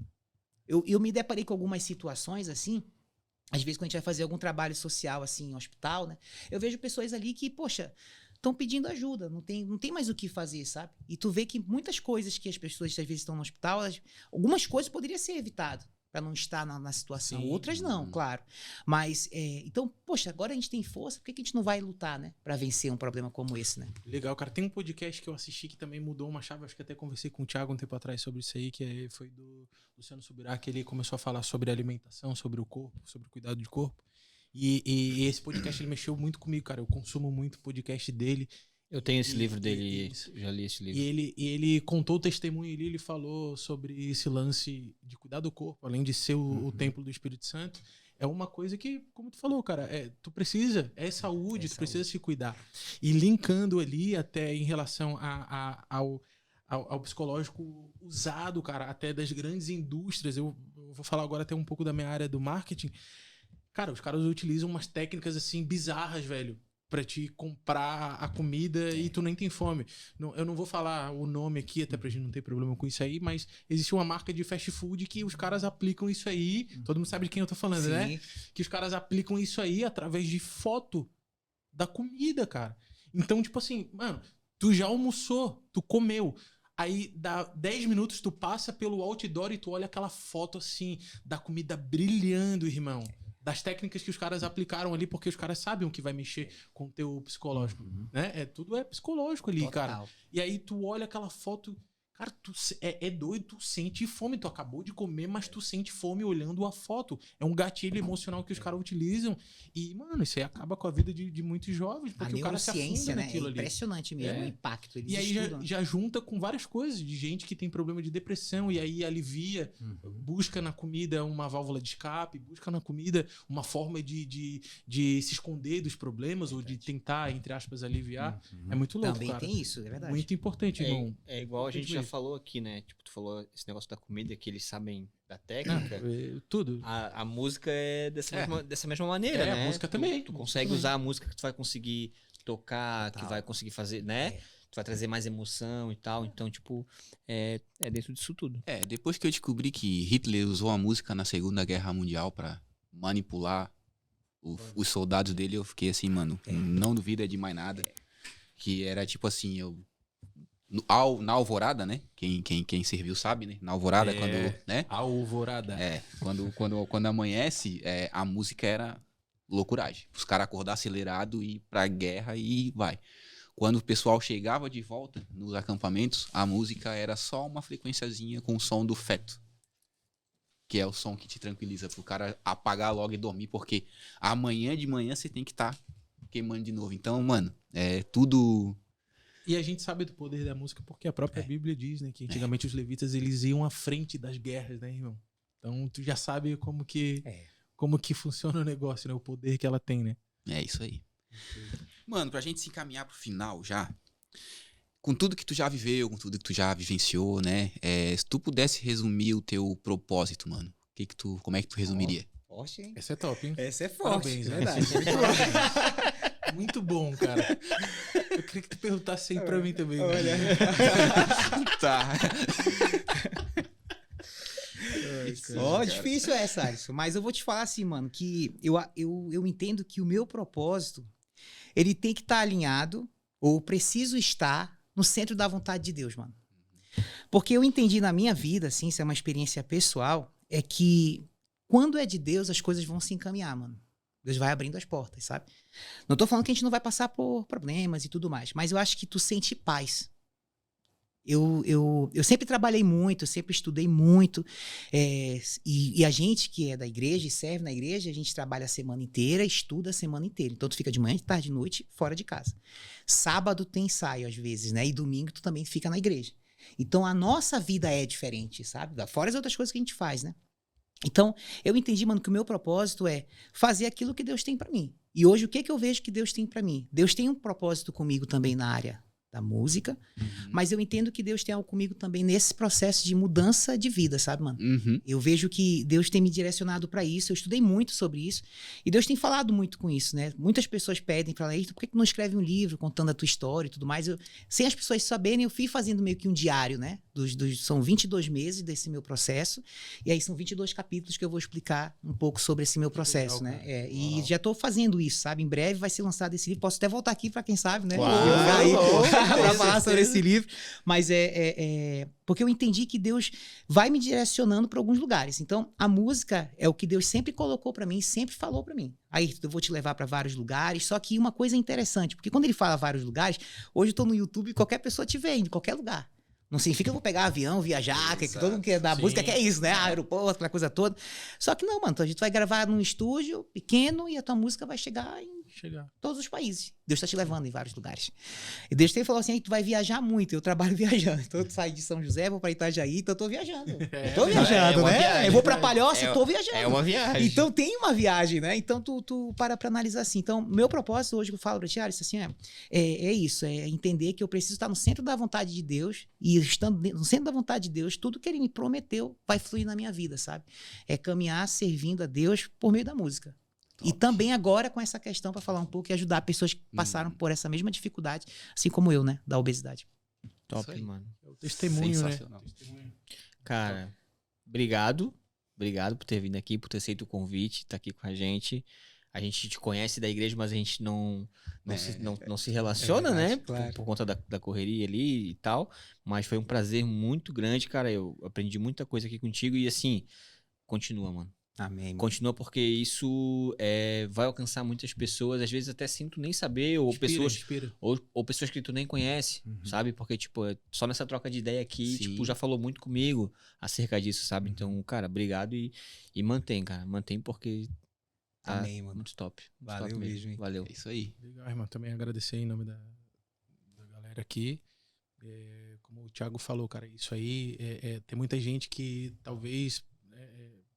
Eu me deparei com algumas situações assim. Às vezes, quando a gente vai fazer algum trabalho social, assim, em hospital, né? Eu vejo pessoas ali que, poxa, estão pedindo ajuda, não tem mais o que fazer, sabe? E tu vê que muitas coisas que as pessoas às vezes estão no hospital, algumas coisas poderiam ser evitadas para não estar na situação. Sim. Outras não, claro. Mas, então, poxa, agora a gente tem força, por que a gente não vai lutar, né? Para vencer um problema como esse, né? Legal, cara. Tem um podcast que eu assisti que também mudou uma chave. Acho que até conversei com o Thiago um tempo atrás sobre isso aí, que foi do Luciano Subirá, que ele começou a falar sobre alimentação, sobre o corpo, sobre o cuidado do corpo. E esse podcast ele mexeu muito comigo, cara. Eu consumo muito o podcast dele. Eu tenho esse livro dele, já li esse livro. E ele contou o testemunho ali, ele falou sobre esse lance de cuidar do corpo, além de ser o templo do Espírito Santo. É uma coisa que, como tu falou, cara, tu precisa, saúde, tu precisa se cuidar. E linkando ali até em relação ao psicológico usado, cara, até das grandes indústrias. Eu vou falar agora até um pouco da minha área do marketing. Cara, os caras utilizam umas técnicas assim bizarras, velho, pra te comprar a comida e tu nem tem fome. Não, eu não vou falar o nome aqui, até pra gente não ter problema com isso aí, mas existe uma marca de fast food que os caras aplicam isso aí, todo mundo sabe de quem eu tô falando, né? Que os caras aplicam isso aí através de foto da comida, cara. Então, tipo assim, mano, tu já almoçou, tu comeu. Aí, dá 10 minutos, tu passa pelo outdoor e tu olha aquela foto, assim, da comida brilhando, irmão. Das técnicas que os caras aplicaram ali, porque os caras sabem o que vai mexer com o teu psicológico, né? Tudo é psicológico ali, cara. E aí, tu olha aquela foto... Cara, é doido, tu sente fome. Tu acabou de comer, mas tu sente fome olhando a foto. É um gatilho emocional que os caras utilizam. E, mano, isso aí acaba com a vida de muitos jovens. Porque o cara se afunda naquilo ali. É impressionante mesmo o impacto. Eles e aí já junta com várias coisas. De gente que tem problema de depressão. E aí alivia. Busca na comida uma válvula de escape. Busca na comida uma forma de se esconder dos problemas. Ou de tentar, entre aspas, aliviar. É muito louco, Também cara. tem isso, é verdade. Muito importante, irmão. É igual a gente já falou aqui, né? Tipo, tu falou esse negócio da comida, que eles sabem da técnica. Tudo. A música é dessa mesma maneira, né? A música também. Tu consegue usar a música que tu vai conseguir tocar, que vai conseguir fazer, né? Tu vai trazer mais emoção e tal. Então, tipo, é dentro disso tudo. Depois que eu descobri que Hitler usou a música na Segunda Guerra Mundial pra manipular os soldados dele, eu fiquei assim, mano, não duvido de mais nada. Que era tipo assim, na Alvorada, né? Quem serviu sabe, né? Na Alvorada, quando, né? Alvorada. Quando amanhece, a música era loucuragem. Os caras acordar acelerado e ir pra guerra e vai. Quando o pessoal chegava de volta nos acampamentos, a música era só uma frequenciazinha com o som do feto. Que é o som que te tranquiliza pro cara apagar logo e dormir, porque amanhã de manhã você tem que estar queimando de novo. Então, mano, tudo... E a gente sabe do poder da música porque a própria Bíblia diz, né? Que antigamente os levitas, eles iam à frente das guerras, né, irmão? Então, tu já sabe como que funciona o negócio, né? O poder que ela tem, né? É isso aí. Mano, pra gente se encaminhar pro final já, com tudo que tu já viveu, com tudo que tu já vivenciou, né? Se tu pudesse resumir o teu propósito, mano, como é que tu resumiria? Forte, hein? Essa é top, hein? Essa é forte. Parabéns, verdade. Muito bom, cara. Eu queria que tu perguntasse aí pra mim também. Olha. Tá. Difícil essa, Alisson. Mas eu vou te falar assim, mano, que eu entendo que o meu propósito, ele tem que estar alinhado, ou preciso estar no centro da vontade de Deus, mano. Porque eu entendi na minha vida, assim, isso é uma experiência pessoal, é que quando é de Deus, as coisas vão se encaminhar, mano. Deus vai abrindo as portas, sabe? Não tô falando que a gente não vai passar por problemas e tudo mais, mas eu acho que tu sente paz. Eu sempre trabalhei muito, sempre estudei muito, e a gente que é da igreja e serve na igreja, a gente trabalha a semana inteira, estuda a semana inteira. Então tu fica de manhã, de tarde, de noite, fora de casa. Sábado tem ensaio às vezes, né? E domingo tu também fica na igreja. Então a nossa vida é diferente, sabe? Fora as outras coisas que a gente faz, né? Então, eu entendi, mano, que o meu propósito é fazer aquilo que Deus tem pra mim. E hoje, o que eu vejo que Deus tem pra mim? Deus tem um propósito comigo também na área da música, mas eu entendo que Deus tem algo comigo também nesse processo de mudança de vida, sabe, mano? Eu vejo que Deus tem me direcionado pra isso, eu estudei muito sobre isso, e Deus tem falado muito com isso, né? Muitas pessoas pedem pra ela, por que não escreve um livro contando a tua história e tudo mais? Sem as pessoas saberem, eu fui fazendo meio que um diário, né? São 22 meses desse meu processo, e aí são 22 capítulos que eu vou explicar um pouco sobre esse meu processo, legal, né? E já tô fazendo isso, sabe? Em breve vai ser lançado esse livro, posso até voltar aqui pra quem sabe, né? Pra falar sobre esse livro, mas porque eu entendi que Deus vai me direcionando para alguns lugares. Então, a música é o que Deus sempre colocou para mim, sempre falou para mim. Aí, eu vou te levar para vários lugares, só que uma coisa interessante, porque quando ele fala vários lugares, hoje eu tô no YouTube e qualquer pessoa te vê em qualquer lugar. Não significa que eu vou pegar avião, viajar, que todo mundo que é da música quer isso, né? Aeroporto, aquela coisa toda. Só que não, mano, a gente vai gravar num estúdio pequeno e a tua música vai chegar em todos os países. Deus tá te levando em vários lugares. E Deus falou assim, tu vai viajar muito, eu trabalho viajando. Então eu saio de São José, vou pra Itajaí, então eu tô viajando. Tô viajando, né? Viagem, eu vou pra Palhoça, tô viajando. É uma viagem. Então tem uma viagem, né? Então tu para pra analisar assim. Então, meu propósito hoje que eu falo pra ti, assim, é isso, é entender que eu preciso estar no centro da vontade de Deus, e estando no centro da vontade de Deus, tudo que Ele me prometeu vai fluir na minha vida, sabe? É caminhar servindo a Deus por meio da música. E também agora com essa questão para falar um pouco e ajudar pessoas que passaram por essa mesma dificuldade, assim como eu, né, da obesidade. Top, mano. É o testemunho, né? Sensacional. Cara, obrigado. Obrigado por ter vindo aqui, por ter aceito o convite, tá aqui com a gente. A gente te conhece da igreja, mas a gente não se relaciona, verdade, né? claro. Por conta da correria ali e tal. Mas foi um prazer muito grande, cara. Eu aprendi muita coisa aqui contigo e assim, continua, mano. Amém. Mano. Continua porque isso vai alcançar muitas pessoas, às vezes até sem tu nem saber, ou pessoas ou pessoas que tu nem conhece, sabe? Porque, tipo, só nessa troca de ideia aqui, tipo, já falou muito comigo acerca disso, sabe? Então, cara, obrigado e mantém, cara. Mantém porque tá Amém, mano. muito top. Muito Valeu top mesmo, hein? Valeu. É isso aí. Legal, irmão. Também agradecer em nome da galera aqui. Como o Thiago falou, cara, isso aí tem muita gente que talvez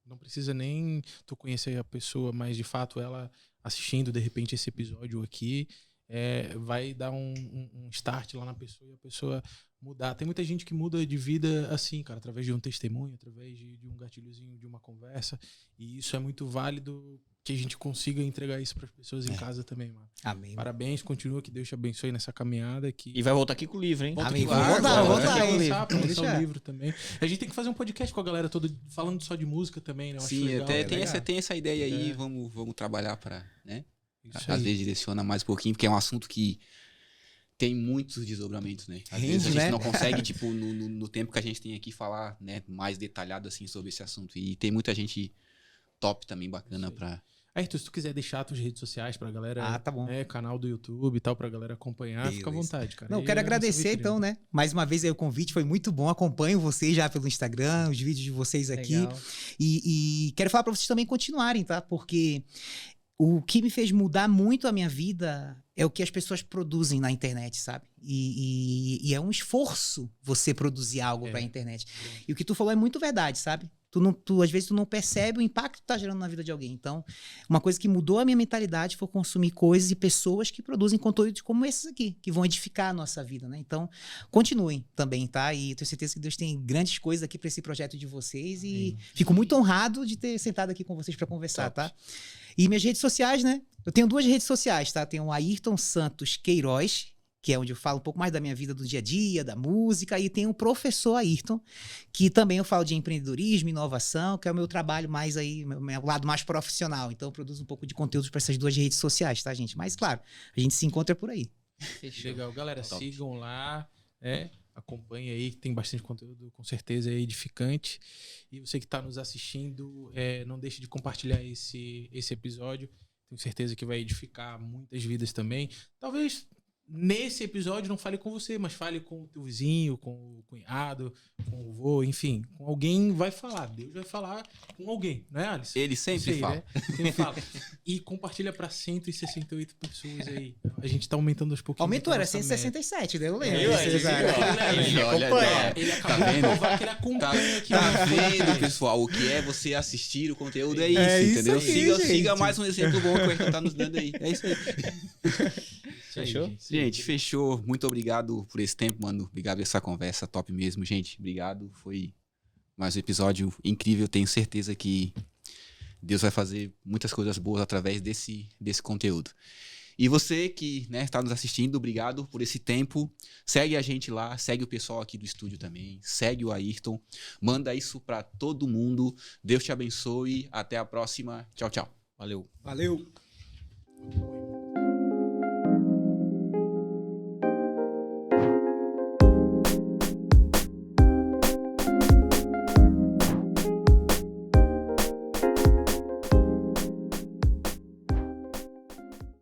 não precisa nem tu conhecer a pessoa, mas de fato ela assistindo de repente esse episódio aqui vai dar um start lá na pessoa e a pessoa mudar. Tem muita gente que muda de vida assim, cara, através de um testemunho, através de um gatilhozinho, de uma conversa, e isso é muito válido que a gente consiga entregar isso para as pessoas em casa também, mano. Amém. Parabéns, continua, que Deus te abençoe nessa caminhada. E vai voltar aqui com o livro, hein? Amém. Vou voltar Vou lançar o livro também. A gente tem que fazer um podcast com a galera toda, falando só de música também, né? Eu acho Sim, legal, até legal. tem essa ideia aí, vamos trabalhar para, né? Isso Às aí. vezes direciona mais um pouquinho, porque é um assunto que tem muitos desdobramentos, né? Às Rende, vezes a gente né? não consegue, tipo, no tempo que a gente tem aqui, falar, né, mais detalhado, assim, sobre esse assunto. E tem muita gente top também, bacana pra... Ayrton, se tu quiser deixar tuas redes sociais pra galera, Tá bom. Canal do YouTube e tal, pra galera acompanhar, fica à Beleza. vontade, cara. Não, E quero é a nossa agradecer vitrine. então, né? Mais uma vez aí o convite, foi muito bom. Acompanho vocês já pelo Instagram, os vídeos de vocês aqui. Legal. E quero falar para vocês também continuarem, tá? Porque o que me fez mudar muito a minha vida é o que as pessoas produzem na internet, sabe? E é um esforço você produzir algo pra internet. E o que tu falou é muito verdade, sabe? Às vezes tu não percebe o impacto que tá gerando na vida de alguém. Então, uma coisa que mudou a minha mentalidade foi consumir coisas e pessoas que produzem conteúdos como esses aqui, que vão edificar a nossa vida, né? Então, continuem também, tá? E tenho certeza que Deus tem grandes coisas aqui para esse projeto de vocês. E fico muito honrado de ter sentado aqui com vocês para conversar, tá? E minhas redes sociais, né? Eu tenho 2 redes sociais, tá? Tenho o Ayrton Santos Queiroz, que é onde eu falo um pouco mais da minha vida do dia a dia, da música, e tem o Professor Ayrton, que também eu falo de empreendedorismo, inovação, que é o meu trabalho mais aí, meu lado mais profissional. Então eu produzo um pouco de conteúdo para essas 2 redes sociais, tá, gente? Mas claro, a gente se encontra por aí. Legal, galera, sigam lá, acompanhem aí, que tem bastante conteúdo, com certeza, edificante. E você que está nos assistindo, não deixe de compartilhar esse episódio. Tenho certeza que vai edificar muitas vidas também. Talvez nesse episódio não fale com você, mas fale com o teu vizinho, com o cunhado, com o vô, enfim, com alguém vai falar. Deus vai falar com alguém, não é, Alisson? Ele sempre fala. Né? Sempre fala. E compartilha para 168 pessoas aí. A gente tá aumentando aos pouquinhos. Aumentou, era nossa média. 167, né? Eu lembro. Olha, Ele acabou de provar que ele acompanha aqui. Tá vendo, pessoal? O que é você assistir o conteúdo é isso, É isso entendeu? aí, Siga gente. mais um exemplo bom que o Ayrton tá nos dando aí. É isso aí. Fechou? Gente, fechou. Muito obrigado por esse tempo, mano. Obrigado por essa conversa top mesmo, gente. Obrigado. Foi mais um episódio incrível. Tenho certeza que Deus vai fazer muitas coisas boas através desse conteúdo. E você que está nos assistindo, obrigado por esse tempo. Segue a gente lá, segue o pessoal aqui do estúdio também, segue o Ayrton, manda isso para todo mundo. Deus te abençoe. Até a próxima. Tchau, tchau. Valeu. Valeu.